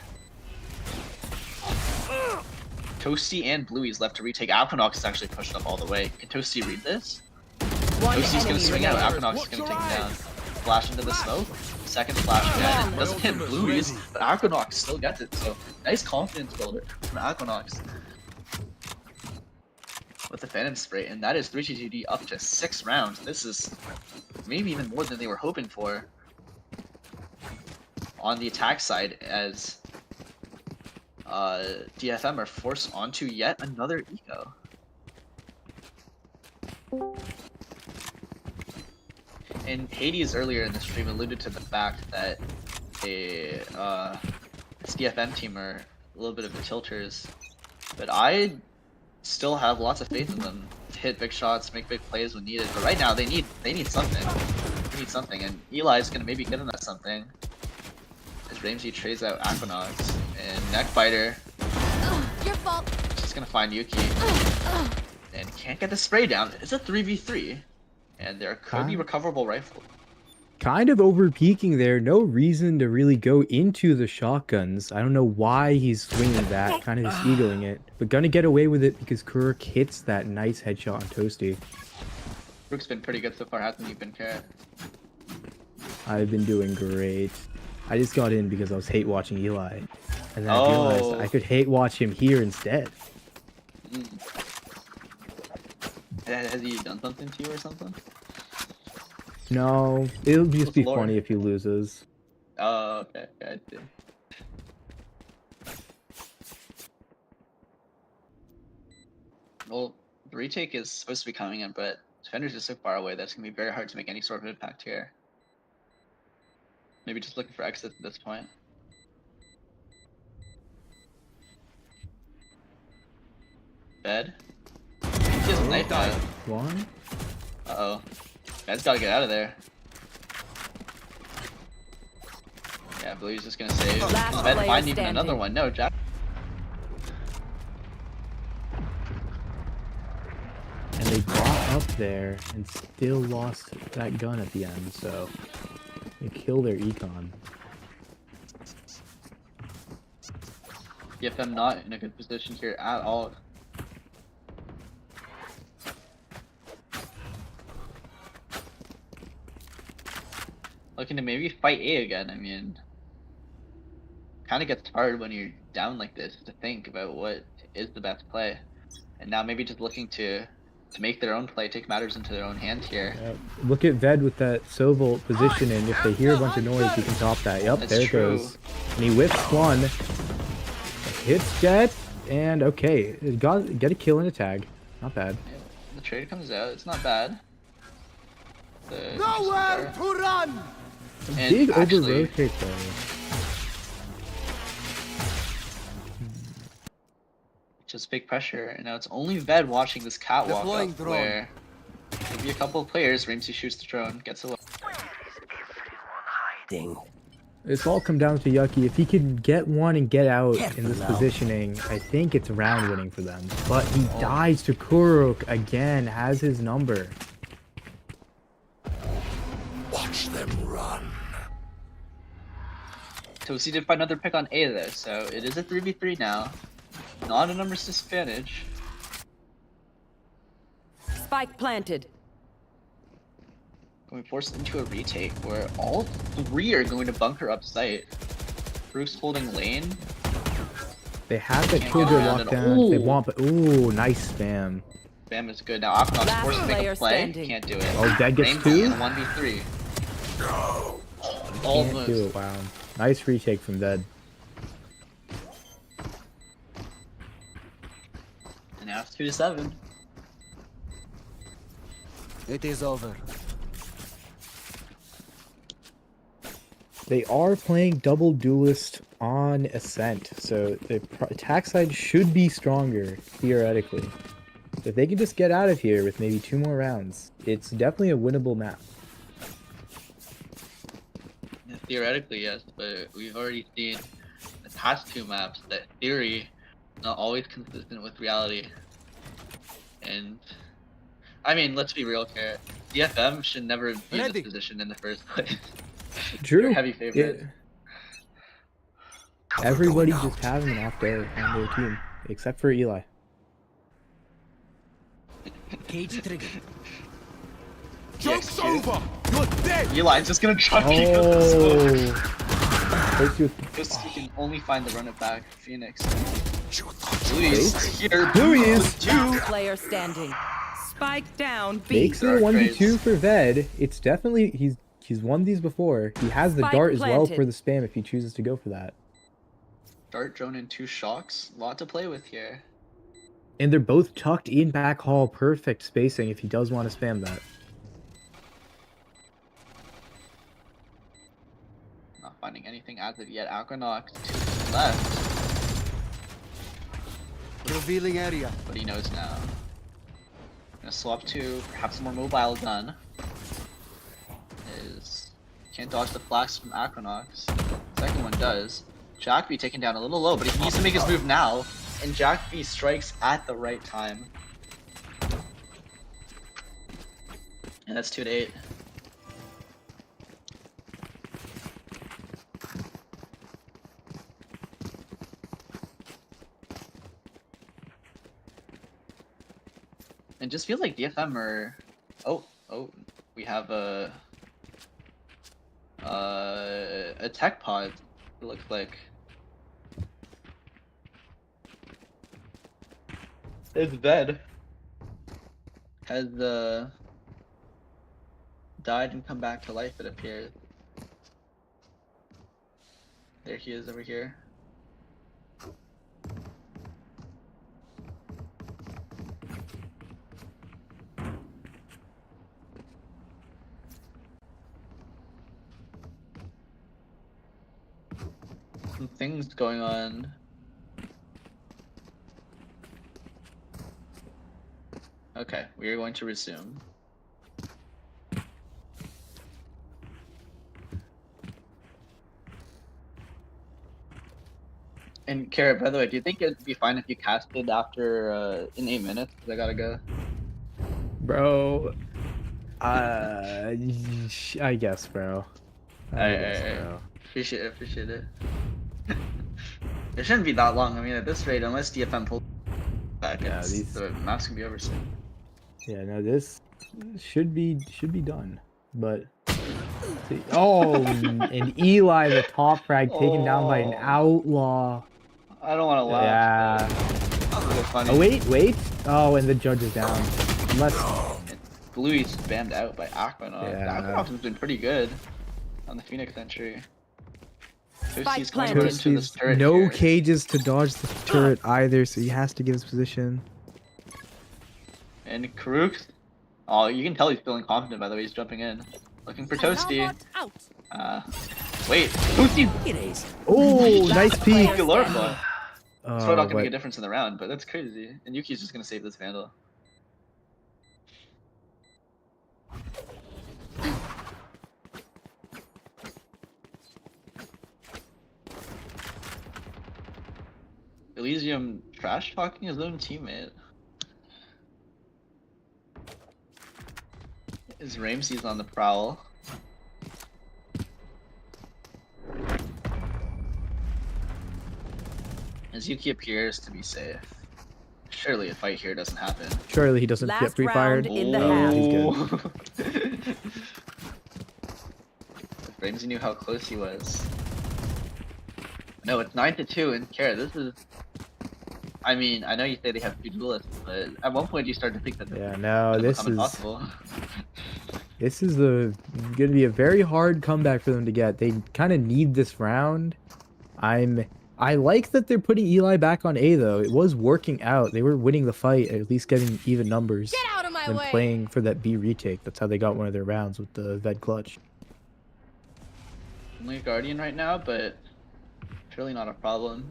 Toasty and Bluey's left to retake. Aquanox is actually pushed up all the way. Can Toasty read this? Toasty's gonna swing out. Aquanox is gonna take him down. Flash into the smoke. Second flash again. Doesn't hit Bluey's, but Aquanox still gets it. So nice confidence builder from Aquanox with the Phantom Spray, and that is 3GGD up to 6 rounds. This is maybe even more than they were hoping for on the attack side, as DFM are forced onto yet another eco. And Hades earlier in the stream alluded to the fact that this DFM team are a little bit of the tilters, but I still have lots of faith in them to hit big shots, make big plays when needed. But right now they need something. They need something, and Eli's gonna maybe get him that something. As Ramsey trades out Aquanox and Neckbiter. Your fault. Just gonna find Yuki and can't get the spray down. It's a 3v3, and there could be recoverable rifle. Kind of over peaking there. No reason to really go into the shotguns. I don't know why he's swinging that, kind of just egoing it. But gonna get away with it because Kuruk hits that nice headshot on Toasty. Rook's been pretty good so far, hasn't he been, Carrot? I've been doing great. I just got in because I was hate watching Eli. And then I realized I could hate watch him here instead. Has he done something to you or something? No, it'll just be Lord? funny if he loses. Oh, okay, I see. Well, the retake is supposed to be coming in, but Defender's just so far away that it's going to be very hard to make any sort of impact here. Maybe just looking for exit at this point. Bed. He has a knife out. One? Uh-oh. Guy's gotta get out of there. Yeah, Blue's just gonna save. Last Bed player find even standing. another one. No, Jack. And they got up there and still lost that gun at the end, so they kill their econ. DFM not in a good position here at all. Looking to maybe fight A again. I mean, kind of gets hard when you're down like this to think about what is the best play, and now maybe just looking to make their own play, take matters into their own hands here. Look at Ved with that Sovolt position, and if they hear a bunch of noise, he can top that. Yep, That's there true. it goes. And he whips one. Hits Jet, and okay, get a kill and a tag. Not bad. Yeah, the trade comes out. It's not bad. Nowhere to run! Some And big actually- over rotate though. Just big pressure, and now it's only Ved watching this catwalk Deploying up drone. where maybe a couple of players. Ramsey shoots the drone, gets away. It's all come down to Yucky. If he can get one and get out in this positioning, I think it's round winning for them. But he dies to Kuruk again, has his number. Watch them run. Toasty did find another pick on A there, so it is a 3v3 now. Not a numbers disadvantage. Spike planted. Going forced into a retake where all three are going to bunker up site. Bruce holding lane. They have that Can't Killjoy get around it. lockdown if they Ooh. want, but ooh, nice spam. Bam is good. Now Aquanauts Last forced to make player a play. standing. Can't do it. Oh, Dead gets Ramsey two? in a 1v3. Can't Almost. do it, wow. Nice retake from Dead. And now it's 2-7. It is over. They are playing double duelist on Ascent, so the attack side should be stronger, theoretically. If they can just get out of here with maybe 2 more rounds, it's definitely a winnable map. Yeah, theoretically, yes, but we've already seen the past 2 maps that theory is not always consistent with reality. And I mean, let's be real here. DFM should never be in Ready. this position in the first place. True. They're heavy favorite. Yeah. Everybody just having an off day on their team, except for Eli. Cage trigger. Joke's over! You're dead! Eli's just gonna chuck you. Oh! First you Just he can only find the run it back. Phoenix. You thought Louis Fakes? here. Louis! Last player standing. Spike down B. makes it a Dark 1v2 rays. for Ved. It's definitely he's won these before. He has the Spike dart as well planted. for the spam if he chooses to go for that. Dart drone and 2 shocks. A lot to play with here. And they're both tucked in back hall, perfect spacing if he does want to spam that. Not finding anything as of yet. Aquanauts to the left, Revealing area. but he knows now. Gonna swap to perhaps a more mobile gun. Can't dodge the flash from Aquanauts. Second one does. Jack B taken down a little low, but he needs to make his move now. And Jack B strikes at the right time. And that's 2-8. It just feels like DFM are... Oh, we have a tech pod, it looks like. His bed has died and come back to life, it appears. There he is over here. Some things going on. Okay, we are going to resume. And Carrot, by the way, do you think it'd be fine if you casted after in 8 minutes? Cause I gotta go. Bro, I guess, bro. Alright. Appreciate it. It shouldn't be that long. I mean, at this rate, unless DFM pulls back, Yeah, the maps can be over soon. Yeah, no, this should be done, but oh, and Eli, the top frag, taken down by an outlaw. I don't want to laugh. Yeah, bit funny. Oh wait. Oh, and the judge is down. Unless Bluey's spammed out by Aquanox. Yeah. Aquanox has been pretty good on the Phoenix entry. Toasty's going planted. into this Toasty's turret no here. cages to dodge the turret either, so he has to give his position. And Karuk, oh, you can tell he's feeling confident by the way he's jumping in. Looking for Toasty. Out. Wait, Toasty! Oh, nice peek. Galorfa. It's probably not gonna but make a difference in the round, but that's crazy. And Yuki's just gonna save this Vandal. Elysium trash talking his own teammate. Is Ramsey's on the prowl? As Yuki appears to be safe. Surely a fight here doesn't happen. surely he doesn't get Last pre-fired. round in the Oh, half. he's good. If Ramsey knew how close he was. No, it's 9-2 and Kara, this is... I mean, I know you say they have two duelists, but at one point you start to think that Yeah, no, it's this is impossible. gonna be a very hard comeback for them to get. They kind of need this round. I like that they're putting Eli back on A though. It was working out. They were winning the fight, at least getting even numbers. Get out of my And way. playing for that B retake. That's how they got one of their rounds with the Ved clutch. Only a Guardian right now, but surely not a problem.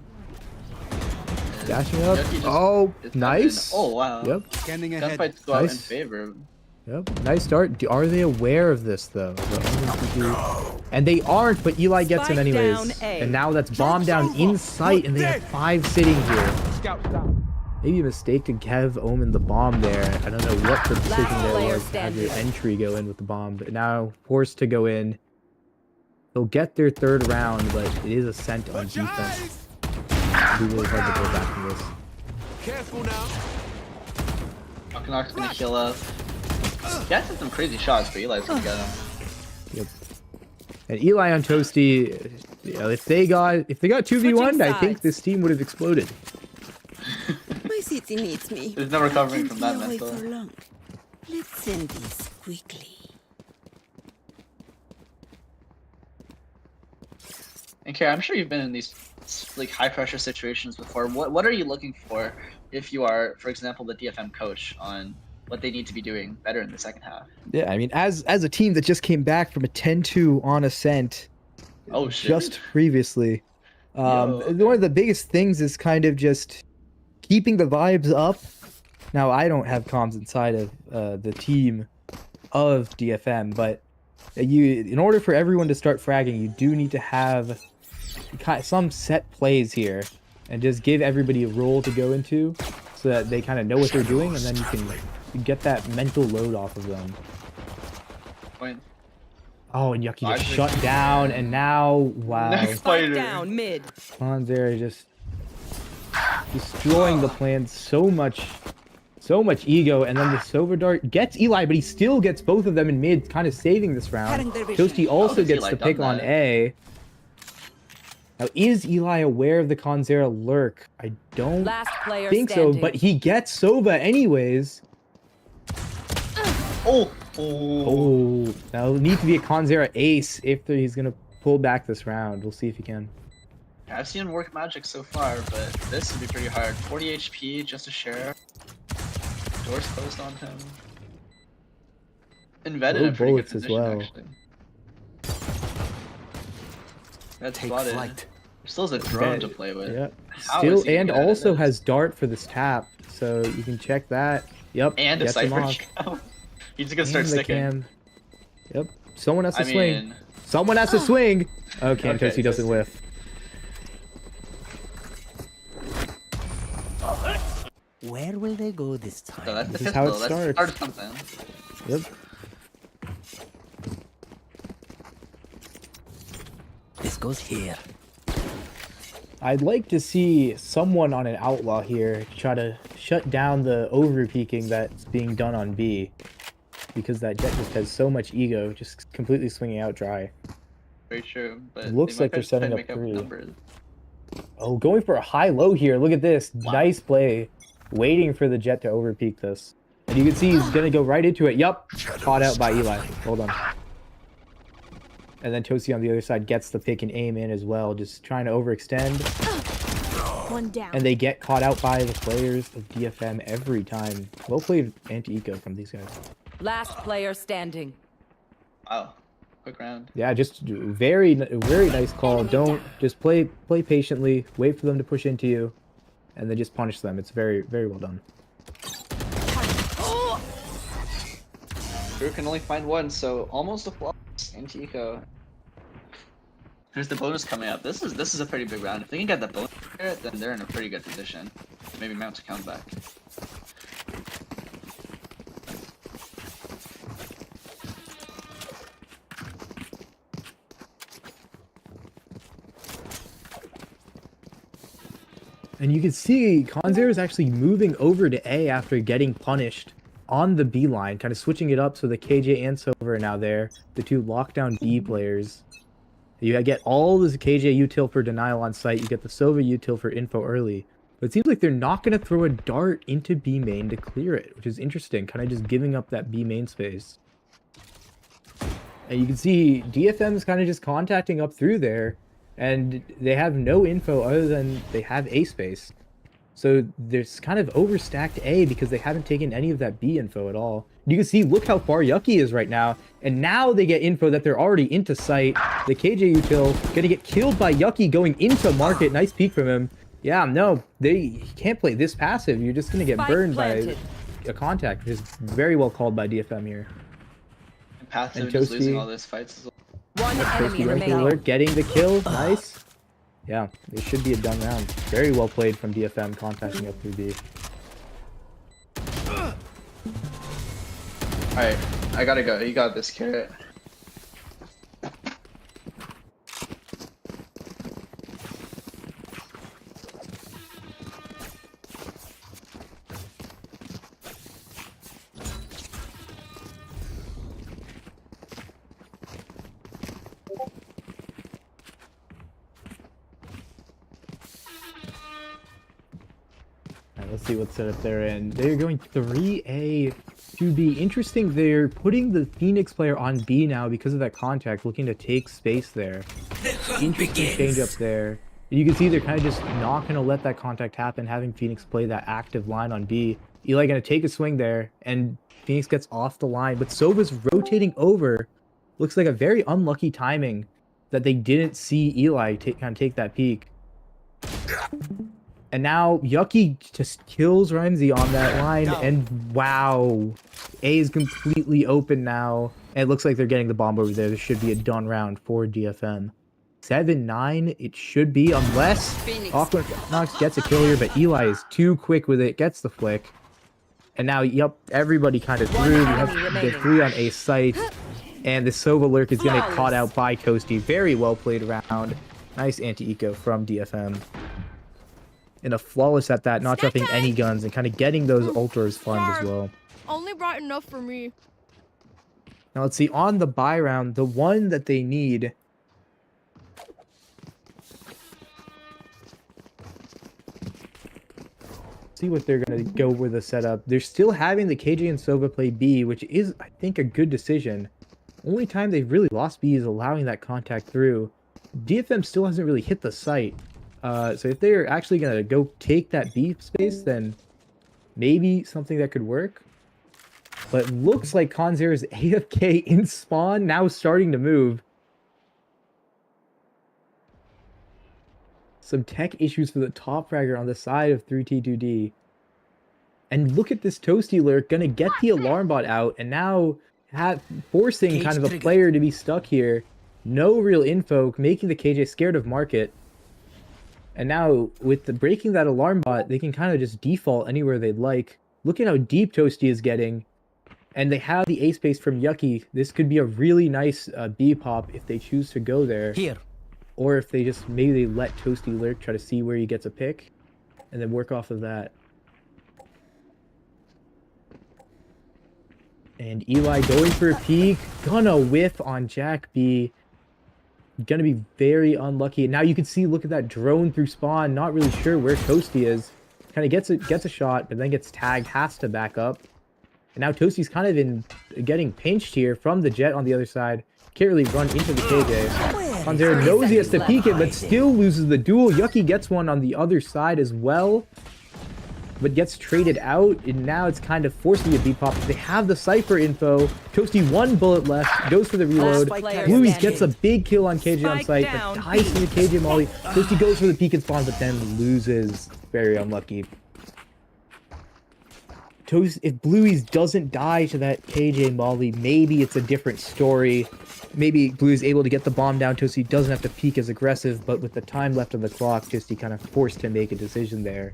Dashing up. Yuki just Oh, is nice. coming. Oh wow. Yep. Scanning ahead. Gunfights go out in Nice. favor. Yep. Nice start. Are they aware of this though? And they aren't, but Eli gets him Spike anyways. down A. And now that's bomb down in sight, and they have 5 sitting here. Maybe a mistake to have Omen the bomb there. I don't know what the decision there player was to have your standing. entry go in with the bomb, but now forced to go in. They'll get their 3rd round, but it is a scent on defense. It'll be really hard to go back from this. Careful now. Akanox gonna kill us. That's some crazy shots, but Eli's gonna get him. Yep. And Eli on Toasty, you know, if they got 2v1, I think sides. this team would have exploded. My city needs me. There's no recovering from that Can't be away mental. for long. Let's end this quickly. And Kara, I'm sure you've been in these like high pressure situations before. What are you looking for if you are, for example, the DFM coach on what they need to be doing better in the second half? Yeah, I mean, as a team that just came back from a 10-2 on Ascent Oh shit. just previously, Yo. one of the biggest things is kind of just keeping the vibes up. Now, I don't have comms inside of the team of DFM, but in order for everyone to start fragging, you do need to have some set plays here and just give everybody a role to go into so that they kind of know what they're doing, and then you can get that mental load off of them. Point. Oh, and Yucky just 5-6. shut down, and now, wow. Next Spike fighter. down mid. Panzer just destroying the plan. So much ego, and then the Silver Dart gets Eli, but he still gets both of them in mid, kind of saving this round. Toasty also has gets Eli to done pick on that? A. Now, is Eli aware of the Conzera lurk? I don't Last player think standing. so, but he gets Sova anyways. Oh. Oh, now it'll need to be a Conzera ace if he's gonna pull back this round. We'll see if he can. I've seen him work magic so far, but this would be pretty hard. 40 HP, just a share. Doors closed on him. Invetted in Low a pretty good bullets as position, well. actually. That's Take spotted. flight. Still has a drone to play with. Yeah. How Still, is he and good at also this? has dart for this tap, so you can check that. Yep. And a gets him Cypher off. Cam. He's just gonna start And the sticking. cam. Yep. Someone has to I swing. mean, Someone has to swing. Okay, and Okay, Toasty doesn't Toasty. whiff. Where will they go this time? so that's the This is how pistol. it That's starts. start something. Yep. This goes here. I'd like to see someone on an outlaw here try to shut down the over-peaking that's being done on B. Because that Jet just has so much ego, just completely swinging out dry. Very true. But It looks they like might they're try to setting up make 3. numbers. Oh, going for a high-low here. Look at this. Wow. Nice play. waiting for the Jet to overpeak this. And you can see he's going to go right into it. Yup, caught out by Eli. Hold on. And then Toasty on the other side gets the pick and aim in as well, just trying to overextend. One down. And they get caught out by the players of DFM every time. Well played anti-eco from these guys. Last player standing. Wow. Quick round. Yeah, just very nice call. Don't just play patiently, wait for them to push into you, and then just punish them. It's very well done. Drew can only find one, so almost a flawless anti-eco. Here's the bonus coming up. This is a pretty big round. If they can get that bonus here, then they're in a pretty good position. Maybe mount a comeback. And you can see Konzir is actually moving over to A after getting punished on the B line, kind of switching it up so the KJ and Silver are now there, the two lockdown B players. You get all this KJ util for denial on site, you get the Sova util for info early. But it seems like they're not going to throw a dart into B main to clear it, which is interesting, kind of just giving up that B main space. And you can see DFM is kind of just contacting up through there, and they have no info other than they have A space. So there's kind of overstacked A because they haven't taken any of that B info at all. You can see, look how far Yucky is right now. And now they get info that they're already into site. The KJ util gonna get killed by Yucky going into market. Nice peek from him. Yeah, no, they can't play this passive. You're just gonna get burned by a contact, which is very well called by DFM here. And passive just losing all those fights as well. One enemy remaining. Alert, getting the kill. Nice. Yeah, it should be a done round. Very well played from DFM, contacting up through B. Alright, I gotta go. You got this, Carrot. Let's see what setup they're in. They're going 3A, 2B. Interesting, they're putting the Phoenix player on B now because of that contact, looking to take space there. Interesting change up there. And you can see they're kind of just not going to let that contact happen, having Phoenix play that active line on B. Eli going to take a swing there, and Phoenix gets off the line. But Sova's rotating over. Looks like a very unlucky timing that they didn't see Eli kind of take that peek. And now Yucky just kills Ramsey on that line, and wow, A is completely open now. And it looks like they're getting the bomb over there. This should be a done round for DFM. 7-9, it should be, unless Awkward Knox gets a kill here, but Eli is too quick with it, gets the flick. And now, yep, everybody kind of through. We have the 3 on A site, and the Sova Lurk is going to get caught out by Toasty. Very well played round. Nice anti-eco from DFM. And a flawless at that, not dropping any guns and kind of getting those ultras farmed as well. Only brought enough for me. Now let's see, on the buy round, the one that they need. See what they're going to go with the setup. They're still having the KJ and Sova play B, which is, I think, a good decision. Only time they've really lost B is allowing that contact through. DFM still hasn't really hit the site. So if they're actually going to go take that B space, then maybe something that could work. But looks like Konzir is AFK in spawn, now starting to move. Some tech issues for the top fragger on the side of 3T2D. And look at this Toasty Lurk, gonna get the alarm bot out, and now forcing kind of a player to be stuck here. No real info, making the KJ scared of market. And now, with the breaking that alarm bot, they can kind of just default anywhere they'd like. Look at how deep Toasty is getting. And they have the A space from Yucky. This could be a really nice B pop if they choose to go there. Here. Or if they just, maybe they let Toasty Lurk try to see where he gets a pick. And then work off of that. And Eli going for a peek. Gonna whiff on Jack B. Gonna be very unlucky. Now you can see, look at that drone through spawn. Not really sure where Toasty is. Kind of gets a shot, but then gets tagged, has to back up. And now Toasty's kind of getting pinched here from the Jet on the other side. Can't really run into the KJ. Conzera knows he has to peek it, but still loses the duel. Yucky gets one on the other side as well, but gets traded out, and now it's kind of forcing a beat pop. They have the Cypher info. Toasty 1 bullet left, goes for the reload. Blueies gets a big kill on KJ on site, but dies to the KJ molly. Toasty goes for the peek and spawn, but then loses. Very unlucky. If Blueies doesn't die to that KJ molly, maybe it's a different story. Maybe Blueies able to get the bomb down. Toasty doesn't have to peek as aggressive, but with the time left on the clock, Toasty kind of forced to make a decision there.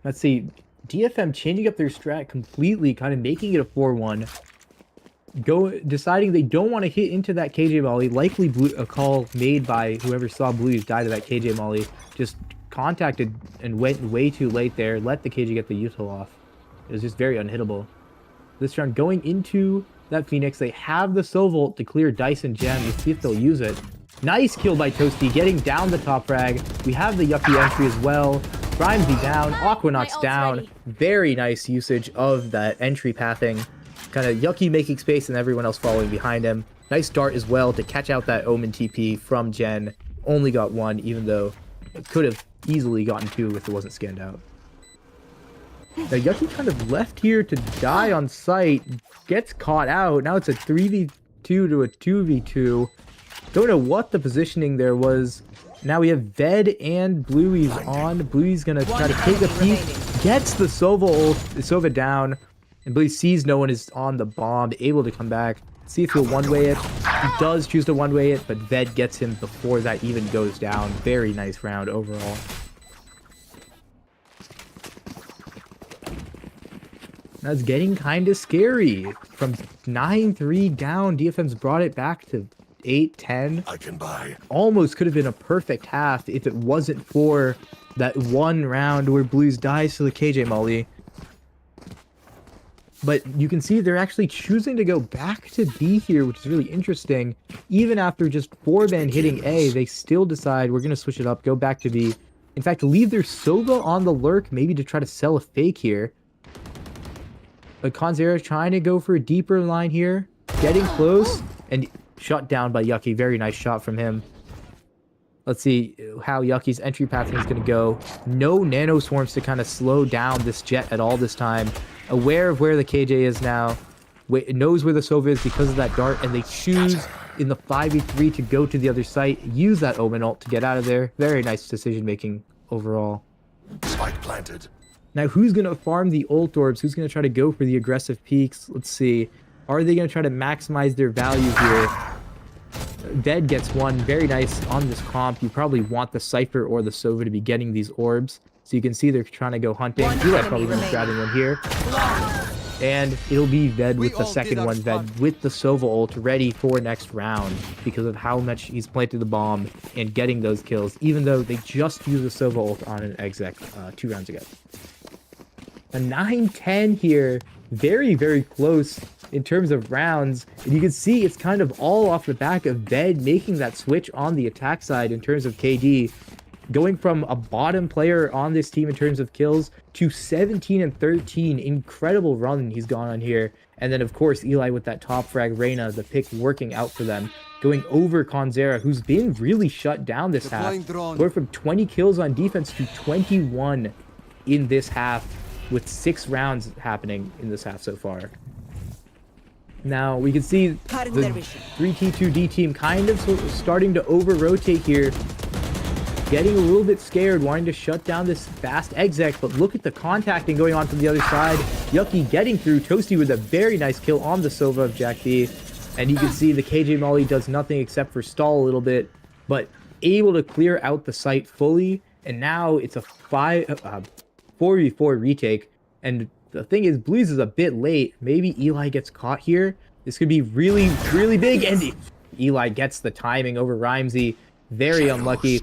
Let's see, DFM changing up their strat completely, kind of making it a 4-1. Deciding they don't want to hit into that KJ molly. Likely a call made by whoever saw Blueies die to that KJ molly. Just contacted and went way too late there. Let the KJ get the util off. It was just very unhittable. This round going into that Phoenix. They have the Sovolt to clear Dice and Gem. Let's see if they'll use it. Nice kill by Toasty, getting down the top frag. We have the Yucky entry as well. Rhymesy down, Aquanauts down. Ready. Very nice usage of that entry pathing. Kind of Yucky making space and everyone else following behind him. Nice dart as well to catch out that Omen TP from Jen. Only got 1, even though it could have easily gotten 2 if it wasn't scanned out. Now Yucky kind of left here to die on site. Gets caught out. Now it's a 3v2 to a 2v2. Don't know what the positioning there was. Now we have Ved and Blueies on. Blueies gonna try to take a peek. Gets the Sova down. And Blueies sees no one is on the bomb, able to come back. See if he'll one-way it. He does choose to one-way it, but Ved gets him before that even goes down. Very nice round overall. That's getting kind of scary. From 9-3 down, DFM's brought it back to 8-10. I can buy. Almost could have been a perfect half if it wasn't for that one round where Blues dies to the KJ molly. But you can see they're actually choosing to go back to B here, which is really interesting. Even after just 4-man hitting A, they still decide we're going to switch it up, go back to B. In fact, leave their Sova on the lurk, maybe to try to sell a fake here. But Conzera trying to go for a deeper line here, getting close, and shut down by Yucky. Very nice shot from him. Let's see how Yucky's entry pathing is going to go. No nano swarms to kind of slow down this Jet at all this time. Aware of where the KJ is now. Knows where the Sova is because of that dart. And they choose in the 5v3 to go to the other site. Use that Omen ult to get out of there. Very nice decision making overall. Spike planted. Now who's going to farm the ult orbs? Who's going to try to go for the aggressive peaks? Let's see. Are they going to try to maximize their value here? Ved gets one. Very nice on this comp. You probably want the Cypher or the Sova to be getting these orbs. So you can see they're trying to go hunting. Eli's probably going to be grabbing one here. And it'll be Ved with the second one. Ved with the Sova ult ready for next round because of how much he's planted the bomb and getting those kills, even though they just used the Sova ult on an exec 2 rounds ago. A 9-10 here. Very, very close in terms of rounds. And you can see it's kind of all off the back of Ved making that switch on the attack side in terms of KD. Going from a bottom player on this team in terms of kills to 17-13. Incredible run he's gone on here. And then, of course, Eli with that top frag. Reyna, the pick working out for them. Going over Conzera, who's been really shut down this half. Going from 20 kills on defense to 21 in this half, with 6 rounds happening in this half so far. Now, we can see the 3T2D team kind of starting to over-rotate here. Getting a little bit scared, wanting to shut down this fast exec, but look at the contacting going on from the other side. Yucky getting through. Toasty with a very nice kill on the Sova of Jack B. And you can see the KJ Molly does nothing except for stall a little bit, but able to clear out the site fully. And now it's a 4v4 retake. And the thing is, Blues is a bit late. Maybe Eli gets caught here. This could be really, really big. And Eli gets the timing over Rhymesy. Very unlucky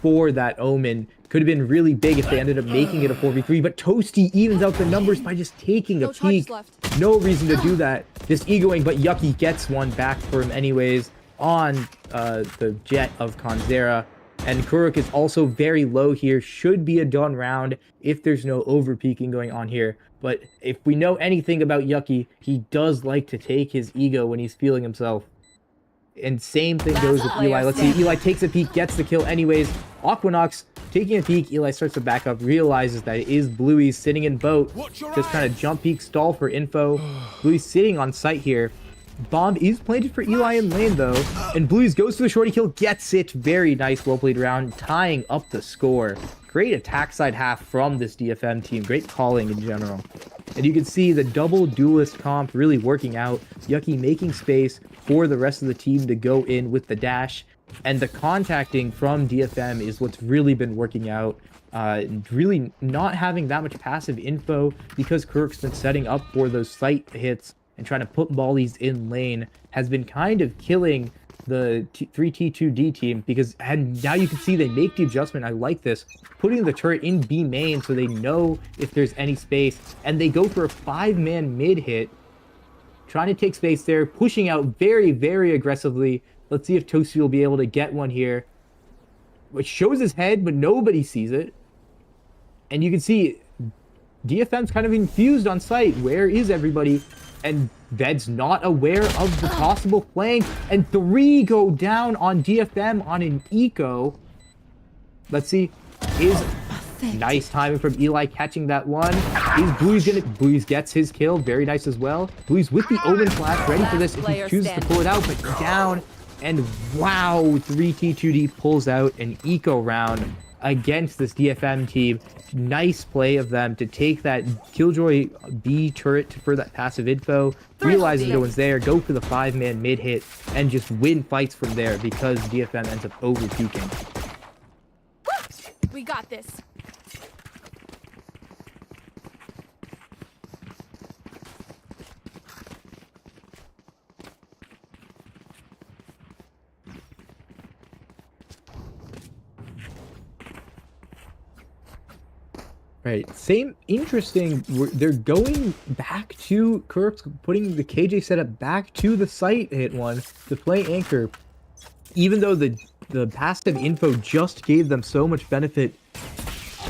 for that Omen. Could have been really big if they ended up making it a 4v3. But Toasty evens out the numbers by just taking a peek. No reason to do that. Just egoing, but Yucky gets one back for him anyways. on the jet of Kanzera. And Kuruk is also very low here. Should be a done round if there's no overpeaking going on here. But if we know anything about Yucky, he does like to take his ego when he's feeling himself. And same thing goes with Eli. Let's see, Eli takes a peek, gets the kill anyways. Aquanox taking a peek, Eli starts to back up, realizes that it is Bluey sitting in boat. Just trying to jump peek, stall for info. Bluey sitting on site here. Bomb is planted for Eli in lane though, and Blues goes for the shorty kill, gets it. Very nice, well played round, tying up the score. Great attack side half from this DFM team, great calling in general. And you can see the double duelist comp really working out. Yucky making space for the rest of the team to go in with the dash, and the contacting from DFM is what's really been working out. Really not having that much passive info because Kirk's been setting up for those site hits and trying to put mollies in lane has been kind of killing the 3T2D team, because and now you can see they make the adjustment. I like this, putting the turret in B main so they know if there's any space, and they go for a 5-man mid hit, trying to take space there, pushing out very, very aggressively. Let's see if Toasty will be able to get one here, which shows his head, but nobody sees it. And you can see DFM's kind of infused on site. Where is everybody? And Ved's not aware of the possible flank, and 3 go down on DFM on an eco. Let's see, is nice timing from Eli catching that one. Is Blues gets his kill, very nice as well. Blues with the Omen flash, ready for this if he chooses to pull it out, but down. And wow, 3T2D pulls out an eco round against this DFM team. Nice play of them to take that Killjoy B turret for that passive info, realizes no one's there, go for the 5-man mid hit, and just win fights from there because DFM ends up over peaking. We got this. Right, same interesting, they're going back to Kirk's, putting the KJ setup back to the site hit one to play anchor, even though the passive info just gave them so much benefit.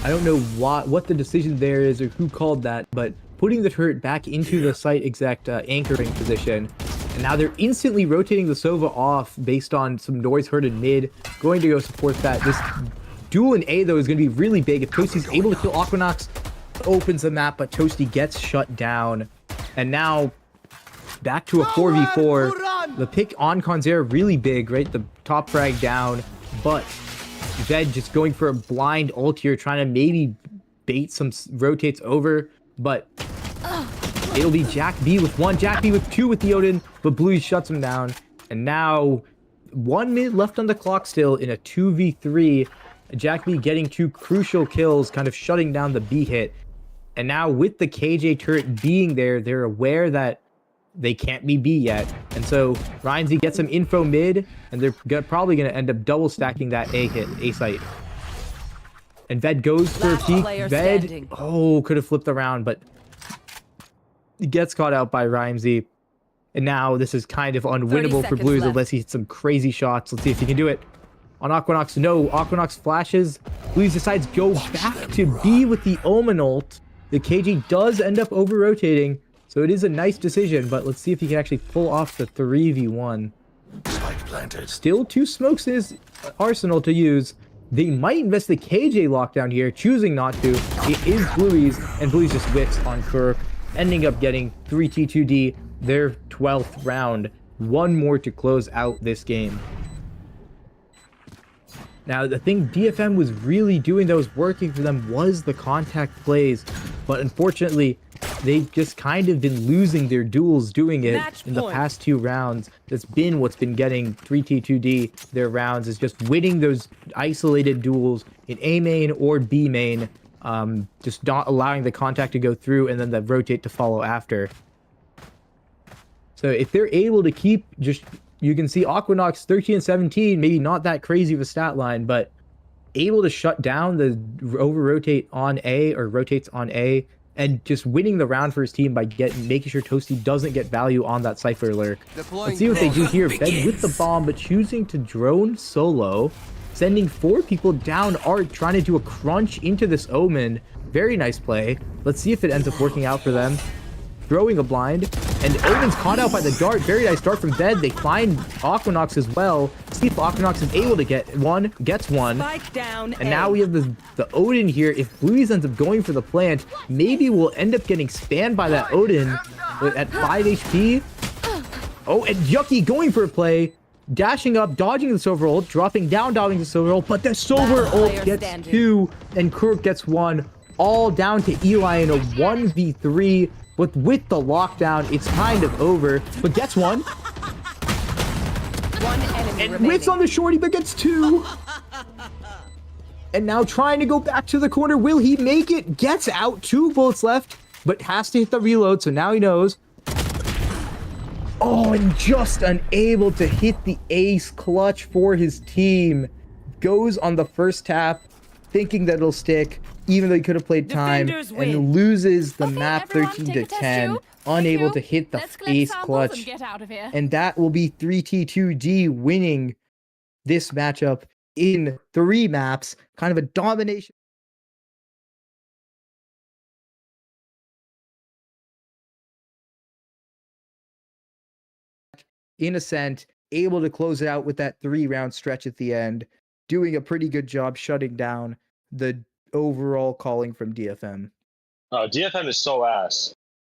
I don't know what the decision there is or who called that, but putting the turret back into the site exact anchoring position, and now they're instantly rotating the Sova off based on some noise heard in mid, going to go support that. This duel in A, though, is going to be really big. If Toasty's able to kill Aquanox, opens the map, but Toasty gets shut down. And now, back to a 4v4. The pick on Kanzera really big, right? The top frag down, but Ved just going for a blind ult here, trying to maybe bait some rotates over, but it'll be Jack B with 1, Jack B with 2 with the Odin, but Blue shuts him down. And now, 1 minute left on the clock still in a 2v3. Jack B getting 2 crucial kills, kind of shutting down the B hit. And now with the KJ turret being there, they're aware that they can't be B yet. And so Ryanzy gets some info mid, and they're probably going to end up double stacking that A hit, A site. And Ved goes for a peek. Ved, could have flipped around, but he gets caught out by Ryanzy. And now this is kind of unwinnable for Blues unless he hits some crazy shots. Let's see if he can do it. On Aquanox, no. Aquanox flashes. Blues decides go back to B with the Omen ult. The KG does end up over-rotating, so it is a nice decision, but let's see if he can actually pull off the 3v1. Spike planted. Still 2 smokes in his arsenal to use. They might invest the KJ lockdown here, choosing not to. It is Bluey's, and Bluey's just whips on Kirk, ending up getting 3T2D, their 12th round. 1 more to close out this game. Now, the thing DFM was really doing that was working for them was the contact plays, but unfortunately, they've just kind of been losing their duels doing it in the past 2 rounds. That's been what's been getting 3T2D their rounds, is just winning those isolated duels in A main or B main, just not allowing the contact to go through and then the rotate to follow after. So if they're able to keep just... You can see Aquanox 13 and 17, maybe not that crazy of a stat line, but able to shut down the over-rotate on A or rotates on A and just winning the round for his team by making sure Toasty doesn't get value on that Cypher lurk. Let's see what they do here. Bed with the bomb, but choosing to drone solo, sending 4 people down Art, trying to do a crunch into this Omen. Very nice play. Let's see if it ends up working out for them. Throwing a blind, and Omen's caught out by the dart. Very nice dart from Bed. They find Aquanox as well. See if Aquanox is able to get one, gets one. Spike down. And now we have the Odin here. If Bluey's ends up going for the plant, maybe we'll end up getting spammed by that Odin at 5 HP. Oh, and Yucky going for a play. Dashing up, dodging the Silver ult, dropping down, dodging the Silver ult, but the Silver ult gets 2, and Kuruk gets 1. All down to Eli in a 1v3. But with the lockdown, it's kind of over. But gets 1. One enemy And remaining. whiffs on the shorty, but gets 2. And now trying to go back to the corner. Will he make it? Gets out. 2 bullets left, but has to hit the reload, so now he knows. Oh, and just unable to hit the ace clutch for his team. Goes on the first tap, thinking that it'll stick, even though he could have played time, and loses the map 13-10, unable to hit the ace clutch. And that will be 3T2D winning this matchup in 3 maps. Kind of a domination. In Ascent, able to close it out with that 3-round stretch at the end, doing a pretty good job shutting down the overall calling from DFM. DFM is so ass.